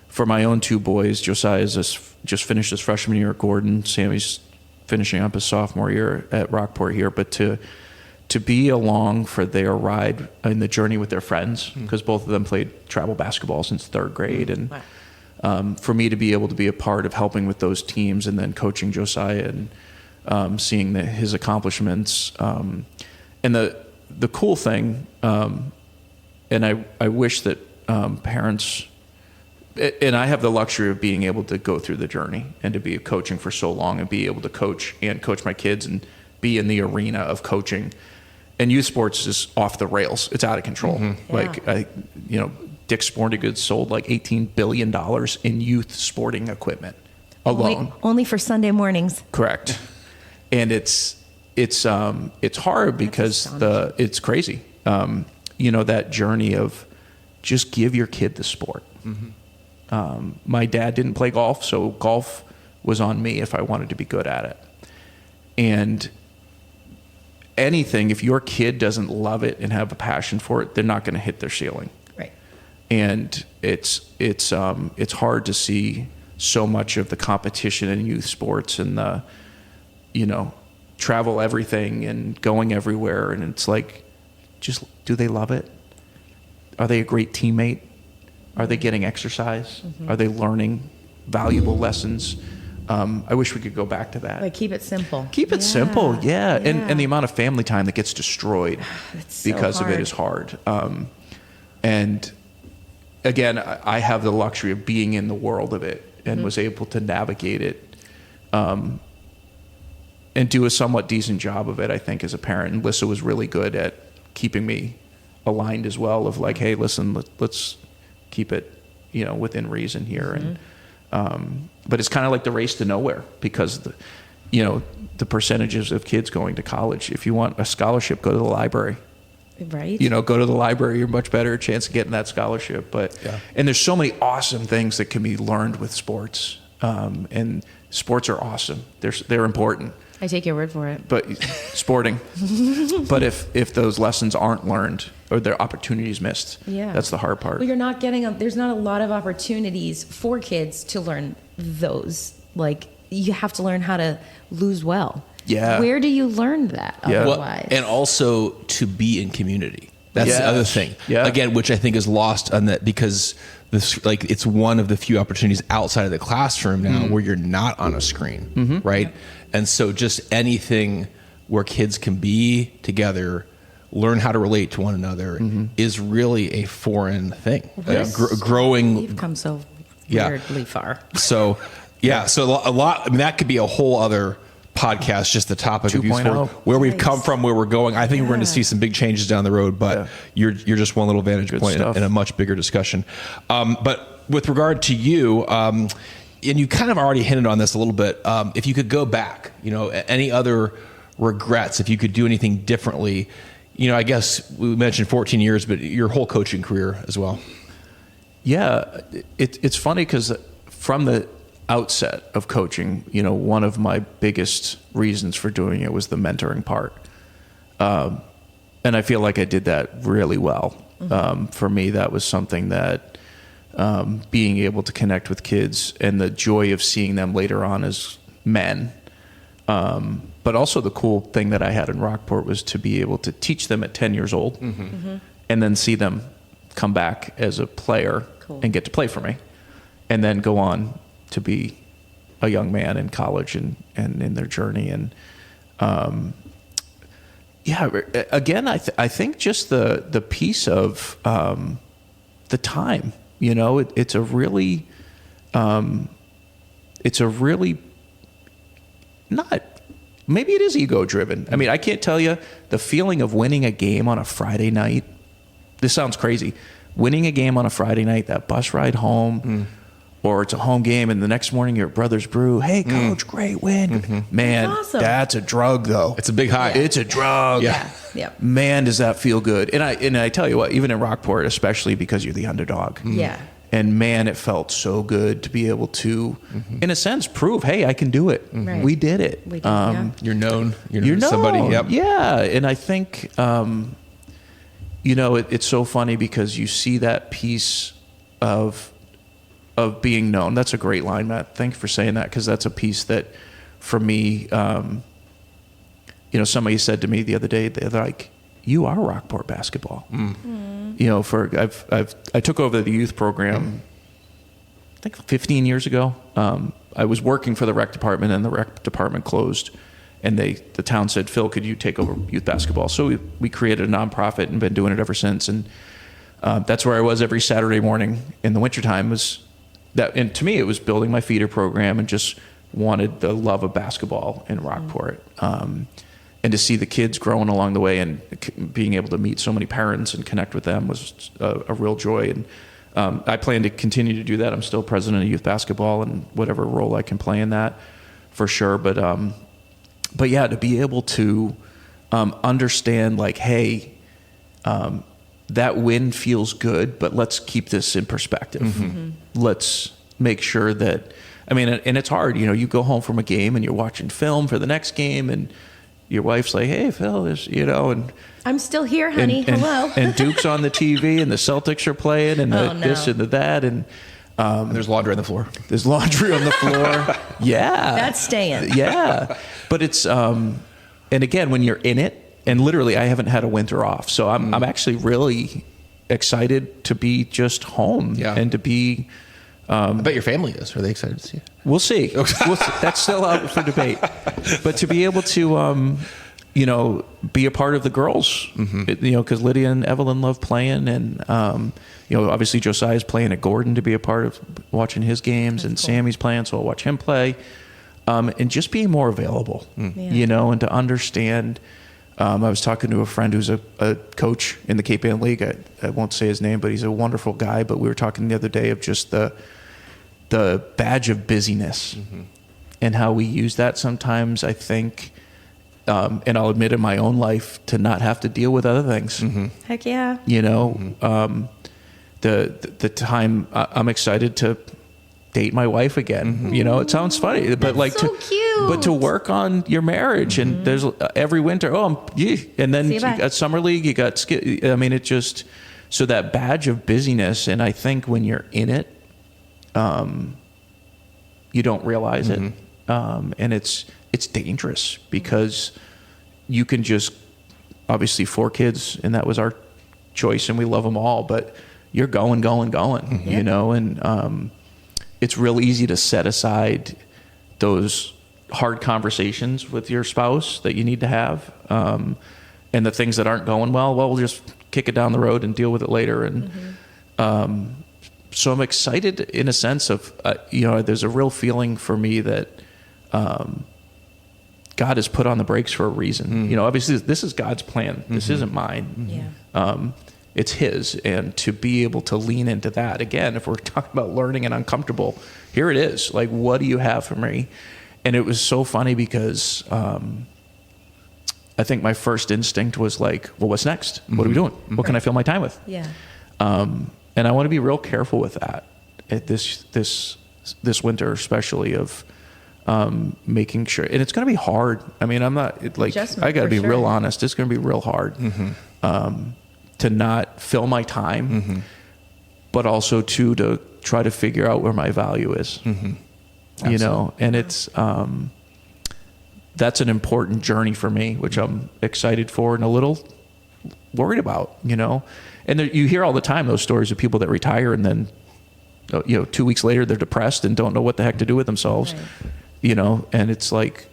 for my own two boys, Josiah's just finished his freshman year at Gordon, Sammy's finishing up his sophomore year at Rockport here, but to be along for their ride in the journey with their friends, because both of them played travel basketball since third grade, and for me to be able to be a part of helping with those teams and then coaching Josiah and seeing his accomplishments. And the cool thing, and I wish that parents, and I have the luxury of being able to go through the journey and to be coaching for so long and be able to coach my kids and be in the arena of coaching. And youth sports is off the rails. It's out of control. Yeah. Dick's Sporting Goods sold like $18 billion in youth sporting equipment alone. Only for Sunday mornings. Correct. And it's hard because it's crazy. That journey of just give your kid the sport. My dad didn't play golf, so golf was on me if I wanted to be good at it. And anything, if your kid doesn't love it and have a passion for it, they're not going to hit their ceiling. Right. And it's hard to see so much of the competition in youth sports and the, travel everything and going everywhere. And it's like, just, do they love it? Are they a great teammate? Are they getting exercise? Are they learning valuable lessons? I wish we could go back to that. Like, keep it simple. Keep it simple, yeah. And the amount of family time that gets destroyed because of it is hard. And again, I have the luxury of being in the world of it and was able to navigate it and do a somewhat decent job of it, I think, as a parent. And Lissa was really good at keeping me aligned as well, of like, hey, listen, let's keep it, within reason here. And but it's kind of like the race to nowhere, because the percentages of kids going to college, if you want a scholarship, go to the library. Right. Go to the library, you're much better chance of getting that scholarship. And there's so many awesome things that can be learned with sports. And sports are awesome. They're important. I take your word for it. But sporting. But if those lessons aren't learned or their opportunities missed, that's the hard part. Well, you're not getting there's not a lot of opportunities for kids to learn those. Like, you have to learn how to lose well. Yeah. Where do you learn that otherwise? Well, and also to be in community. That's the other thing. Yeah. Again, which I think is lost on that, because it's one of the few opportunities outside of the classroom now where you're not on a screen, right? And so just anything where kids can be together, learn how to relate to one another, is really a foreign thing. Growing. We've come so weirdly far. So, so a lot. I mean, that could be a whole other podcast, just the topic of youth sport, where we've come from, where we're going. I think we're going to see some big changes down the road, but you're just one little vantage point in a much bigger discussion. But with regard to you, and you kind of already hinted on this a little bit, if you could go back, any other regrets, if you could do anything differently, I guess we mentioned 14 years, but your whole coaching career as well. Yeah, it's funny because from the outset of coaching, one of my biggest reasons for doing it was the mentoring part. And I feel like I did that really well. For me, that was something that being able to connect with kids and the joy of seeing them later on as men. But also the cool thing that I had in Rockport was to be able to teach them at 10 years old and then see them come back as a player and get to play for me, and then go on to be a young man in college and in their journey. And again, I think just the piece of the time, it's a really not, maybe it is ego driven. I mean, I can't tell you the feeling of winning a game on a Friday night. This sounds crazy. Winning a game on a Friday night, that bus ride home, or it's a home game, and the next morning you're at Brothers Brew. Hey, coach, great win. Man, that's awesome. That's a drug, though. It's a big high. It's a drug. Yeah. Man, does that feel good. And I tell you what, even in Rockport, especially because you're the underdog. Yeah. And man, it felt so good to be able to, in a sense, prove, hey, I can do it. Right. We did it. We did, You're known. You're known. Somebody. Yep. Yeah. And I think, it's so funny because you see that piece of being known. That's a great line, Matt. Thank you for saying that, because that's a piece that, for me, somebody said to me the other day, they're like, you are Rockport basketball. I took over the youth program think 15 years ago. I was working for the rec department, and the rec department closed, and the town said, Phil, could you take over youth basketball? So we created a nonprofit and been doing it ever since. And that's where I was every Saturday morning in the wintertime. And to me, it was building my feeder program and just wanted the love of basketball in Rockport. And to see the kids growing along the way and being able to meet so many parents and connect with them was a real joy. And I plan to continue to do that. I'm still president of youth basketball and whatever role I can play in that, for sure. But yeah, to be able to understand, like, hey, that win feels good, but let's keep this in perspective. Mm-hmm. Let's make sure that, and it's hard, you go home from a game and you're watching film for the next game, and your wife's like, hey, Phil, and I'm still here, honey. Hello. And Duke's on the TV, and the Celtics are playing, and this and the that, and there's laundry on the floor. There's laundry on the floor. Yeah. That's staying. Yeah. But it's, and again, when you're in it, and literally I haven't had a winter off. So I'm actually really excited to be just home and to be. I bet your family is. Are they excited to see you? We'll see. That's still out for debate. But to be able to, be a part of the girls, because Lydia and Evelyn love playing, and obviously Josiah's playing at Gordon, to be a part of watching his games. That's and cool. Sammy's playing, so I'll watch him play, and just being more available, and to understand. I was talking to a friend who's a coach in the Cape Ann League. I won't say his name, but he's a wonderful guy. But we were talking the other day of just the badge of busyness and how we use that sometimes, I think. And I'll admit in my own life, to not have to deal with other things. Heck yeah. The time I'm excited to date my wife again. It sounds funny, but That's so cute. But to work on your marriage, and there's every winter, and then at summer league, you got, it just, so that badge of busyness. And I think when you're in it, you don't realize it. And it's dangerous, because you can just, obviously 4 kids, and that was our choice, and we love them all, but you're going, and it's real easy to set aside those hard conversations with your spouse that you need to have, and the things that aren't going well, we'll just kick it down the road and deal with it later. And so I'm excited in a sense of, there's a real feeling for me that God has put on the brakes for a reason. Obviously this is God's plan. This isn't mine. It's his. And to be able to lean into that, again, if we're talking about learning and uncomfortable, here it is. Like, what do you have for me? And it was so funny because I think my first instinct was like, well, what's next? What are we doing? What can I fill my time with? Yeah. And I want to be real careful with that at this winter, especially, of making sure. And it's going to be hard. I'm not I got to be real honest. It's going to be real hard to not fill my time, but also to try to figure out where my value is. And it's that's an important journey for me, which I'm excited for and a little worried about. And you hear all the time those stories of people that retire and then 2 weeks later they're depressed and don't know what the heck to do with themselves. Right. And it's like,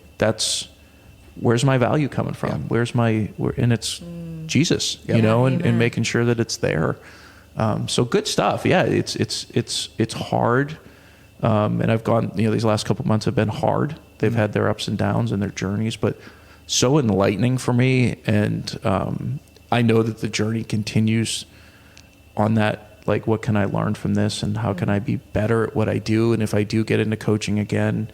where's my value coming from? And it's Jesus, and making sure that it's there. So good stuff. Yeah, it's hard. And I've gone, these last couple of months have been hard. They've had their ups and downs and their journeys, but so enlightening for me. And I know that the journey continues on that, like, what can I learn from this, and how can I be better at what I do? And if I do get into coaching again,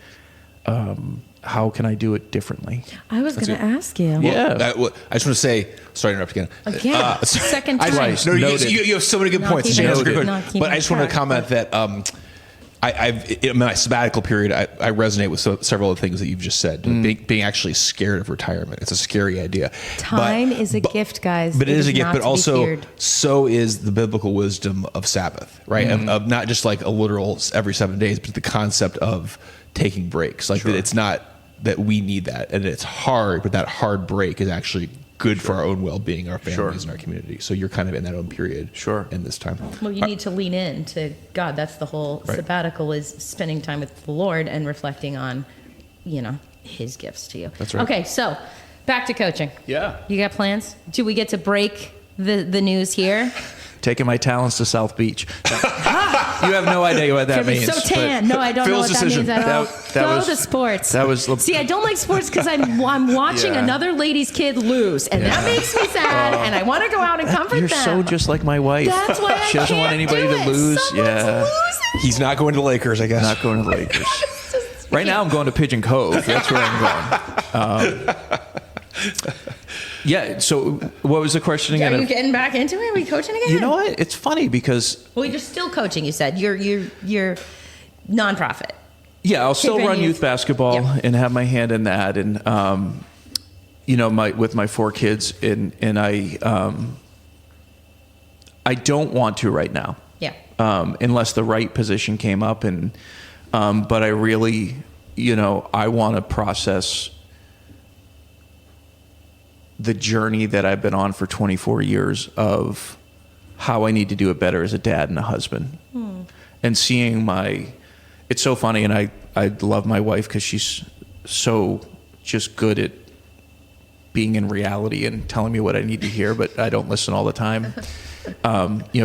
how can I do it differently? I was going to ask you. Yeah. I just want to say, sorry to interrupt again. Second time. No, you have so many good points. But I just want to comment that I've in my sabbatical period, I resonate with several of the things that you've just said. Being actually scared of retirement. It's a scary idea. Time is a gift, guys. But it is a gift, but also so is the biblical wisdom of Sabbath, right? Of not just like a literal every 7 days, but the concept of taking breaks. Like, that it's not that we need that, and it's hard, but that hard break is actually good for our own well-being, our families, and our community. So you're kind of in that own period in this time. Well, you need to lean in to God. That's the whole sabbatical, is spending time with the Lord and reflecting on, his gifts to you. That's right. Okay, so back to coaching. Yeah. You got plans? Do we get to break the news here? Taking my talents to South Beach. You have no idea what that means. So tan. No, I don't know what that means at all. Go to sports. See, I don't like sports because I'm watching another lady's kid lose, and that makes me sad, and I want to go out and comfort You're them. so just like my wife. That's why she doesn't want anybody to lose. Someone's losing. He's not going to the Lakers, I guess. Not going to the Lakers. Right now, I'm going to Pigeon Cove. That's where I'm going. Yeah. So, what was the question again? Are you getting back into it? Are we coaching again? You know what? It's funny because you're still coaching. You said you're nonprofit. Yeah, I'll still run youth basketball and have my hand in that, and with my 4 kids, and I don't want to right now. Yeah. Unless the right position came up, but I really, I want to process the journey that I've been on for 24 years of how I need to do it better as a dad and a husband. And seeing it's so funny, and I love my wife because she's so just good at being in reality and telling me what I need to hear, but I don't listen all the time.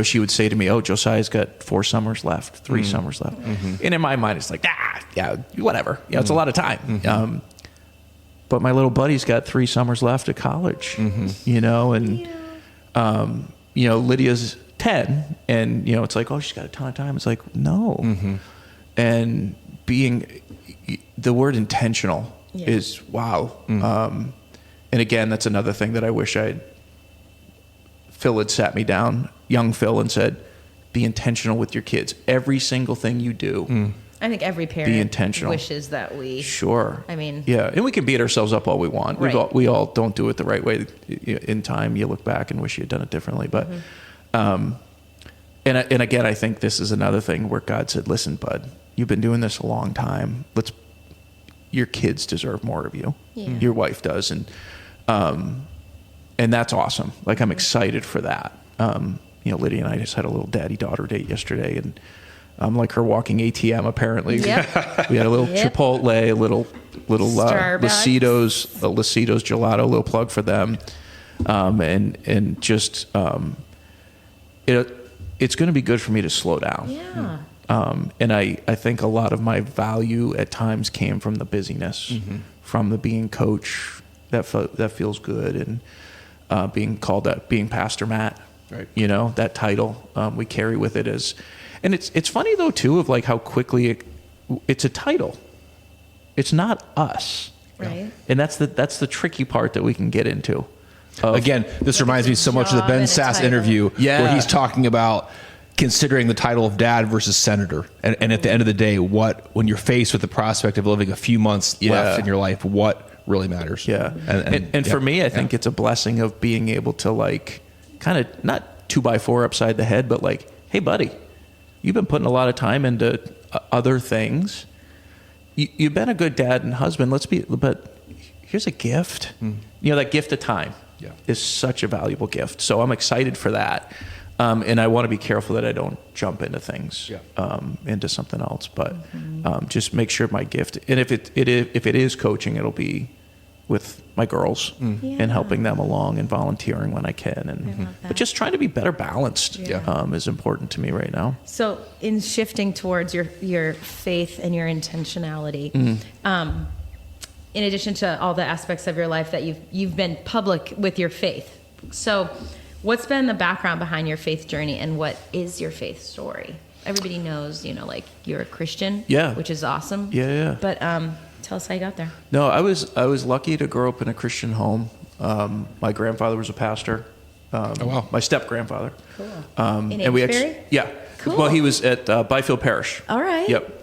She would say to me, "Oh, Josiah's got 4 summers left, 3 summers left." And in my mind, it's like, whatever. It's a lot of time. But my little buddy's got 3 summers left at college, and, Lydia's 10, and, it's like, oh, she's got a ton of time. It's like, no. And being, the word intentional is, wow. And again, that's another thing that I wish Phil had sat me down, young Phil, and said, be intentional with your kids. Every single thing you do. I think every parent be intentional. Wishes that we. Sure. I mean. Yeah, and we can beat ourselves up all we want. Right. We all don't do it the right way. In time, you look back and wish you had done it differently. But, and again, I think this is another thing where God said, "Listen, bud, you've been doing this a long time. Your kids deserve more of you. Yeah. Your wife does, and that's awesome. Like, I'm excited for that. Lydia and I just had a little daddy-daughter date yesterday, and I'm like her walking ATM, apparently. Yep. We had a little Chipotle, a little Lucido's gelato, a little plug for them. And just, it's going to be good for me to slow down. Yeah. And I think a lot of my value at times came from the busyness, from the being coach that feels good, and being called being Pastor Matt, right? That title we carry with it as. And it's funny though too of like how quickly it's a title. It's not us, right? And that's the tricky part that we can get into. Again, this reminds me so much of the Ben Sass interview where he's talking about considering the title of dad versus senator, and at the end of the day, when you're faced with the prospect of living a few months left in your life, what really matters? Yeah, and for me, I think it's a blessing of being able to like kind of not 2x4 upside the head, but like, hey, buddy. You've been putting a lot of time into other things. You've been a good dad and husband. But here's a gift. That gift of time is such a valuable gift. So I'm excited for that. And I want to be careful that I don't jump into things, into something else. But just make sure my gift, and if it is coaching, it'll be with my girls and helping them along and volunteering when I can, but just trying to be better balanced is important to me right now. So in shifting towards your faith and your intentionality, in addition to all the aspects of your life that you've been public with your faith, so what's been the background behind your faith journey, and what is your faith story? Everybody knows, like you're a Christian, which is awesome. Yeah. But tell us how you got there. No, I was lucky to grow up in a Christian home. My grandfather was a pastor. Oh wow. My step grandfather. Cool. In and we actually, Cool. Well, he was at Byfield Parish. All right. Yep.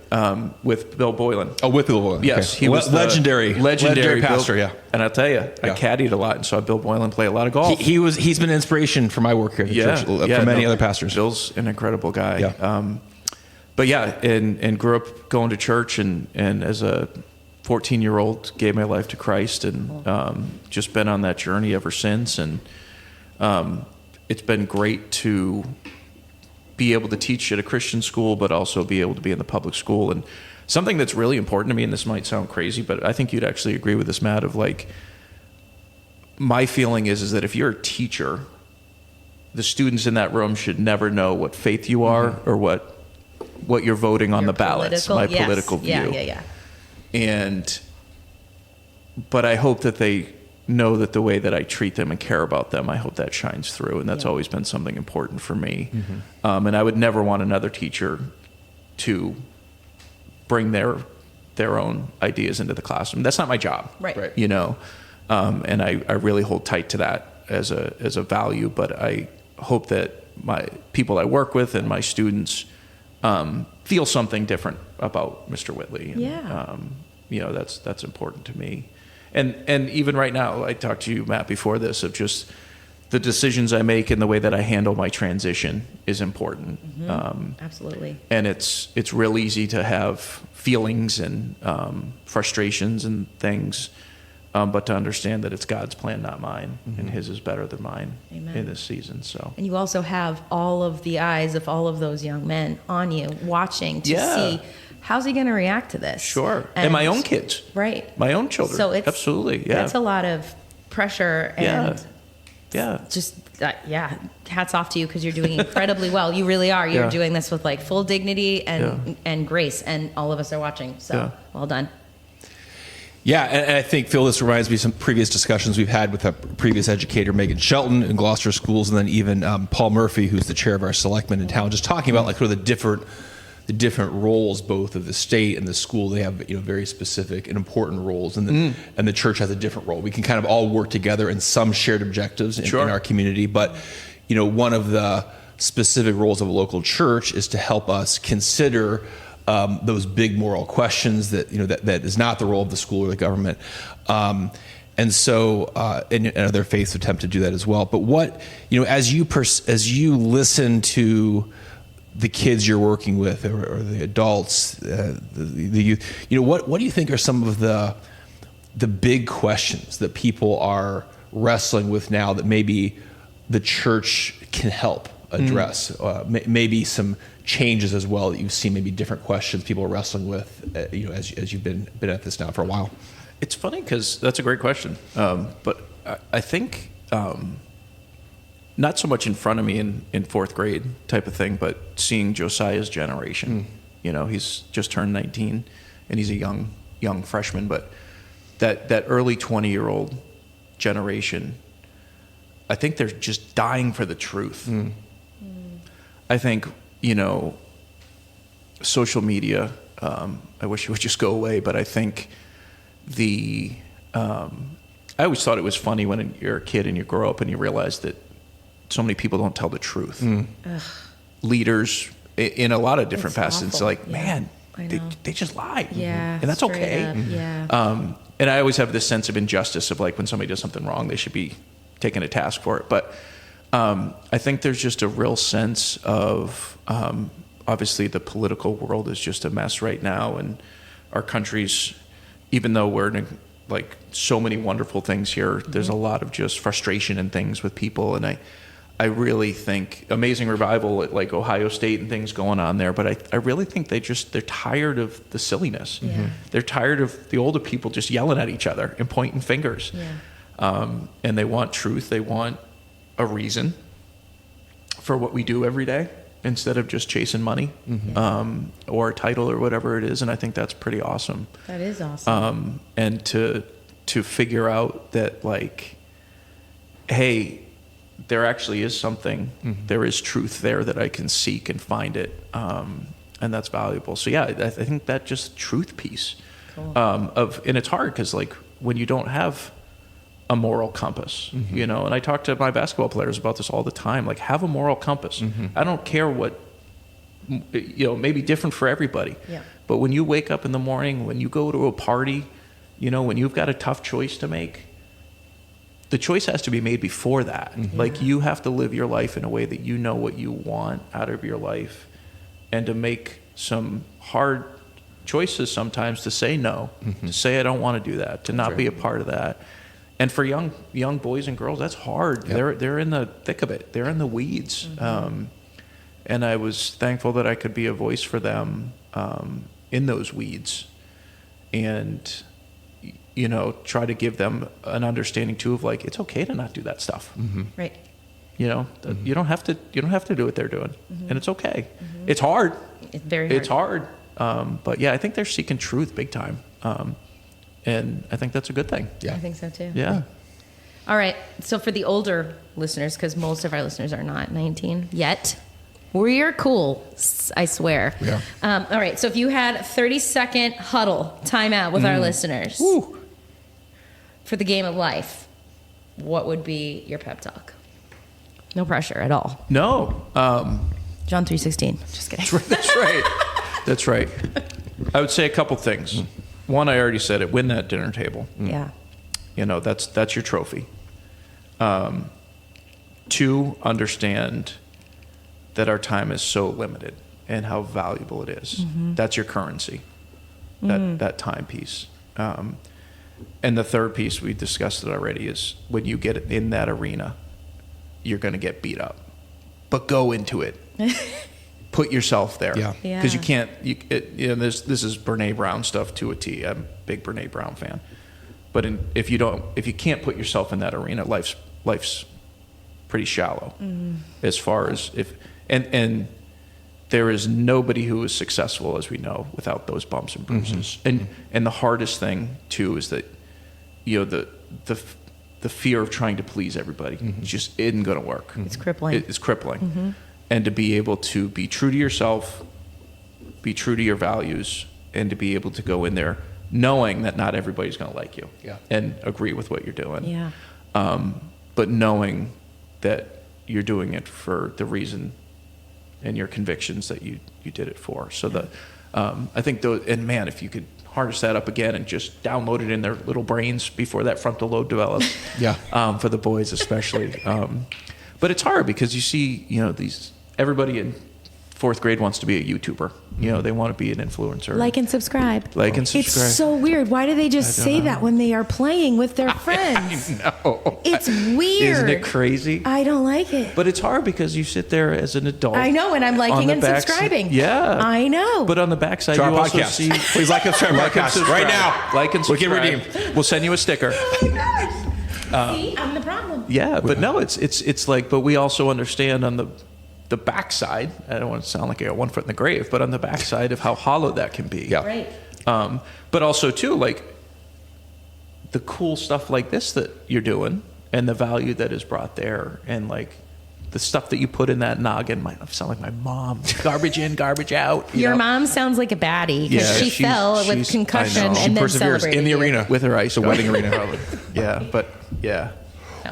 With Bill Boylan. Oh, with Bill Boylan. Yes, okay. he was legendary Bill, pastor. Yeah. And I tell you, I caddied a lot and saw Bill Boylan play a lot of golf. He's been an inspiration for my work here at the church for many other pastors. Bill's an incredible guy. Yeah. But and grew up going to church and as a 14-year-old, gave my life to Christ, and just been on that journey ever since. And it's been great to be able to teach at a Christian school, but also be able to be in the public school. And something that's really important to me, and this might sound crazy, but I think you'd actually agree with this, Matt, of like, my feeling is that if you're a teacher, the students in that room should never know what faith you are or what you're voting on Your the ballots, my yes. political view. Yeah. But I hope that they know that the way that I treat them and care about them, I hope that shines through. And that's always been something important for me. And I would never want another teacher to bring their own ideas into the classroom. That's not my job. Right. You know? And I really hold tight to that as a value, but I hope that my people I work with and my students feel something different about Mr. Whitley. And, you know, that's important to me. And even right now, I talked to you, Matt, before this, of just the decisions I make and the way that I handle my transition is important. Absolutely. And it's real easy to have feelings and frustrations and things, but to understand that it's God's plan, not mine, and His is better than mine. Amen. In this season. So. And you also have all of the eyes of all of those young men on you, watching to see how's he going to react to this. Sure. And my own kids. Right. My own children. So it's absolutely, yeah. It's a lot of pressure and just hats off to you, because you're doing incredibly well. You really are. You're doing this with like full dignity and grace, and all of us are watching. So well done. Yeah, and I think, Phil, this reminds me of some previous discussions we've had with a previous educator, Megan Shelton, in Gloucester schools, and then even Paul Murphy, who's the chair of our selectmen in town, just talking about like sort of the different roles, both of the state and the school. They have, you know, very specific and important roles, and the church has a different role. We can kind of all work together in some shared objectives in our community, but, you know, one of the specific roles of a local church is to help us consider those big moral questions that, you know, that is not the role of the school or the government. And so, and other faiths attempt to do that as well. But what, you know, as you listen to the kids you're working with, or the adults, the youth, you know, what do you think are some of the big questions that people are wrestling with now that maybe the church can help address? Maybe some changes as well that you've seen, maybe different questions people are wrestling with, you know, as you've been at this now for a while. It's funny because that's a great question, but I think not so much in front of me in fourth grade type of thing, but seeing Josiah's generation. You know, he's just turned 19, and he's a young freshman, but that early 20-year-old generation, I think they're just dying for the truth. I think, you know, social media, I wish it would just go away, but I think I always thought it was funny when you're a kid and you grow up and you realize that so many people don't tell the truth. Leaders in a lot of different facets, like, man, they just lie. Yeah. And that's okay. And I always have this sense of injustice of like when somebody does something wrong, they should be taken to task for it. But I think there's just a real sense of, obviously the political world is just a mess right now, and our country's, even though we're in like so many wonderful things here, there's a lot of just frustration and things with people. And I really think amazing revival at like Ohio State and things going on there, but I really think they're tired of the silliness. They're tired of the older people just yelling at each other and pointing fingers. And they want truth. They want a reason for what we do every day, instead of just chasing money, or a title or whatever it is. And I think that's pretty awesome. That is awesome. And to figure out that, like, hey, there actually is something, there is truth there that I can seek and find it. And that's valuable. So yeah, I think that just truth piece and it's hard because like when you don't have a moral compass, you know, and I talk to my basketball players about this all the time, like have a moral compass. I don't care what, you know, maybe different for everybody, but when you wake up in the morning, when you go to a party, you know, when you've got a tough choice to make, the choice has to be made before that. Like you have to live your life in a way that you know what you want out of your life, and to make some hard choices sometimes to say no, to say I don't want to do that, to not be a part of that. And for young boys and girls, that's hard. Yep. They're in the thick of it. They're in the weeds. And I was thankful that I could be a voice for them in those weeds, and try to give them an understanding too of like, it's okay to not do that stuff. Right. You don't have to do what they're doing, and it's okay. It's hard. It's very hard. It's hard. But yeah, I think they're seeking truth big time. And I think that's a good thing. Yeah. I think so too. Yeah. All right. So for the older listeners, because most of our listeners are not 19 yet, we're cool, I swear. Yeah. All right. So if you had a 30-second huddle timeout with our listeners for the game of life, what would be your pep talk? No pressure at all. No. John 3:16. Just kidding. That's right. That's right. I would say a couple things. One, I already said it. Win that dinner table. Yeah. That's your trophy. Two, understand that our time is so limited and how valuable it is. That's your currency. That time piece. And the third piece, we discussed it already, is when you get in that arena, you're going to get beat up. But go into it. Put yourself there. Yeah. Because you can't, this is Brene Brown stuff to a T. I'm a big Brene Brown fan. But if you can't put yourself in that arena, life's pretty shallow. As far as and there is nobody who is successful, as we know, without those bumps and bruises. And the hardest thing too is that the fear of trying to please everybody just isn't going to work. It's crippling. It's crippling. And to be able to be true to yourself, be true to your values, and to be able to go in there knowing that not everybody's going to like you and agree with what you're doing. Yeah. But knowing that you're doing it for the reason and your convictions that you did it for. So I think man, if you could harness that up again and just download it in their little brains before that frontal lobe develops. For the boys especially. But it's hard because you see, everybody in fourth grade wants to be a YouTuber. They want to be an influencer. Like and subscribe. It's so weird. Why do they just say that when they are playing with their friends? I know. It's weird. Isn't it crazy? I don't like it. But it's hard because you sit there as an adult. I know, and I'm liking and subscribing. Yeah. I know. But on the backside, To our you also podcast. see... Please like and subscribe to our podcast right now. Like and subscribe. We can redeem. We'll send you a sticker. See, I'm the problem. Yeah, but no, it's like, but we also understand on the backside, I don't want to sound like I got one foot in the grave, but on the backside of how hollow that can be. Yeah. Right. But also too, like the cool stuff like this that you're doing and the value that is brought there, and like the stuff that you put in that noggin might sound like my mom. Garbage in, garbage out. Your mom sounds like a baddie because she fell with concussion and She then perseveres celebrated in the you. arena With her ice, the wedding arena. probably. Yeah, but yeah.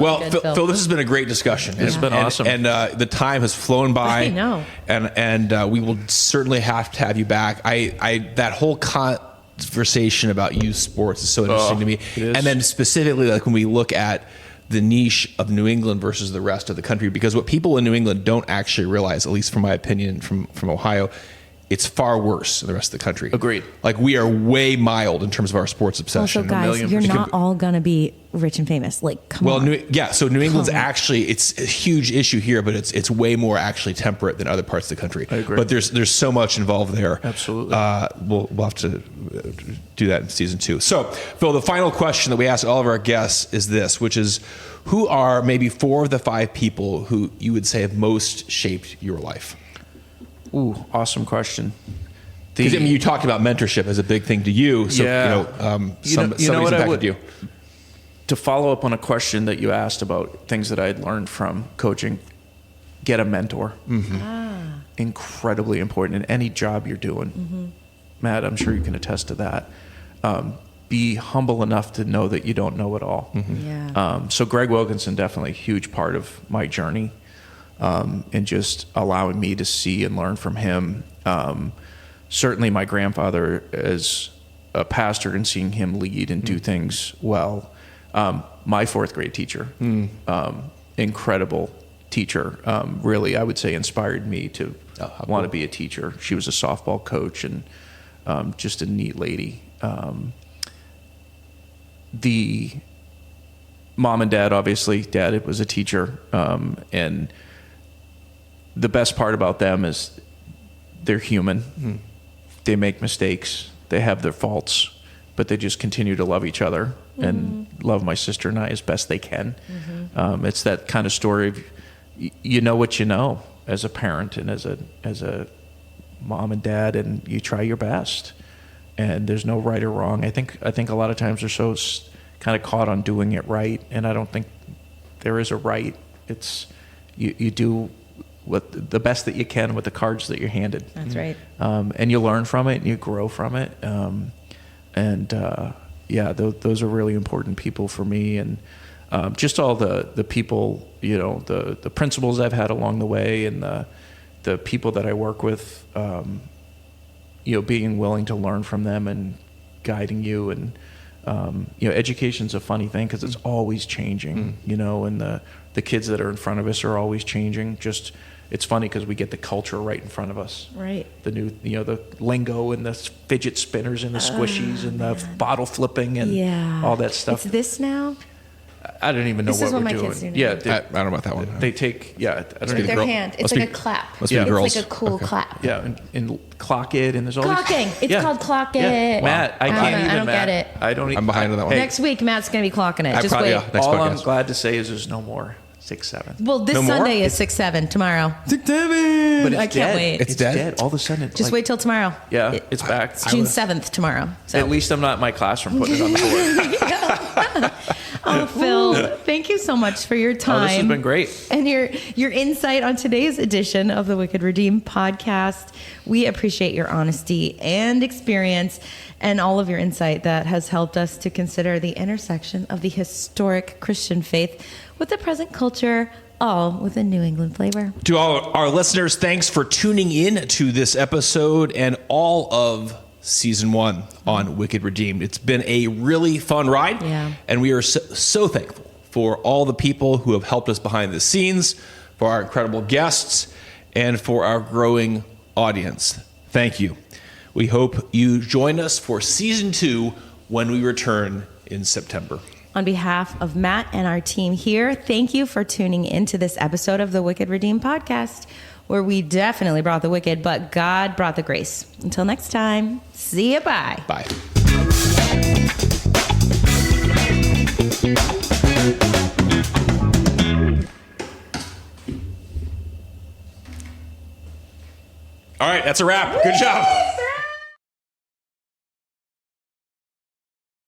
Well, Good, Phil, this has been a great discussion. It's been awesome. And the time has flown by. I know. And we will certainly have to have you back. I that whole conversation about youth sports is so interesting to me. It is. And then specifically, like when we look at the niche of New England versus the rest of the country, because what people in New England don't actually realize, at least from my opinion from Ohio, it's far worse than the rest of the country. Agreed. Like we are way mild in terms of our sports obsession. Also, guys, you're not all gonna be rich and famous. Like, come on. So New England's actually, it's a huge issue here, but it's way more actually temperate than other parts of the country. I agree. But there's so much involved there. Absolutely. We'll have to do that in season 2. So, Phil, the final question that we ask all of our guests is this, which is, who are maybe 4 of the 5 people who you would say have most shaped your life? Ooh, awesome question. Because you talked about mentorship as a big thing to you. So, somebody's impacted you. To follow up on a question that you asked about things that I had learned from coaching, get a mentor. Incredibly important in any job you're doing. Matt, I'm sure you can attest to that. Be humble enough to know that you don't know it all. Yeah. So Greg Wilkinson, definitely a huge part of my journey. And just allowing me to see and learn from him. Certainly my grandfather as a pastor and seeing him lead and do things well. My 4th grade teacher, incredible teacher, really, I would say inspired me to want to be a teacher. She was a softball coach and just a neat lady. The mom and dad, obviously, dad was a teacher, and the best part about them is they're human. They make mistakes. They have their faults, but they just continue to love each other and love my sister and I as best they can. It's that kind of story of you know what you know as a parent and as a mom and dad, and you try your best. And there's no right or wrong. I think a lot of times they're so kind of caught on doing it right, and I don't think there is a right. It's you do the best that you can with the cards that you're handed. That's right. And you learn from it and you grow from it. Those are really important people for me, and just all the people, the principals I've had along the way, and the people that I work with, being willing to learn from them and guiding you. And education's a funny thing because it's always changing, and the kids that are in front of us are always changing. It's funny because we get the culture right in front of us. Right. The new, the lingo and the fidget spinners and the squishies and the bottle flipping and all that stuff. It's this now? I don't even know This is what what we're my doing. kids do now. Yeah, I don't know about that one. they take, I don't With even their girl- hand. It's must like be- a clap. must be It's girls. like a cool clap. Yeah, and clock it, and there's all Clocking. these... It's called clock it. Yeah. Matt, I can't even, I don't Matt. get it. I don't. I'm behind on that one. Next week, Matt's going to be clocking it. I Just probably- wait. yeah. Next all I'm podcast. glad to say is there's no more 6-7. Well, this No more? Sunday is 6/7 tomorrow. But it's I can't dead. wait. It's dead? All of a sudden, it's Just like, wait till tomorrow. Yeah, it's back. It's June 7th tomorrow. So. At least I'm not in my classroom putting it on the board. Oh, Phil, thank you so much for your time. Oh, this has been great. And your insight on today's edition of the Wicked Redeemed podcast. We appreciate your honesty and experience and all of your insight that has helped us to consider the intersection of the historic Christian faith with the present culture, all with a New England flavor. To all our listeners, thanks for tuning in to this episode and all of season 1 on Wicked Redeemed. It's been a really fun ride, and we are so thankful for all the people who have helped us behind the scenes, for our incredible guests, and for our growing audience. Thank you. We hope you join us for season 2 when we return in September. On behalf of Matt and our team here, thank you for tuning into this episode of the Wicked Redeemed podcast, where we definitely brought the wicked, but God brought the grace. Until next time, see you, bye. Bye. All right, that's a wrap. Good job.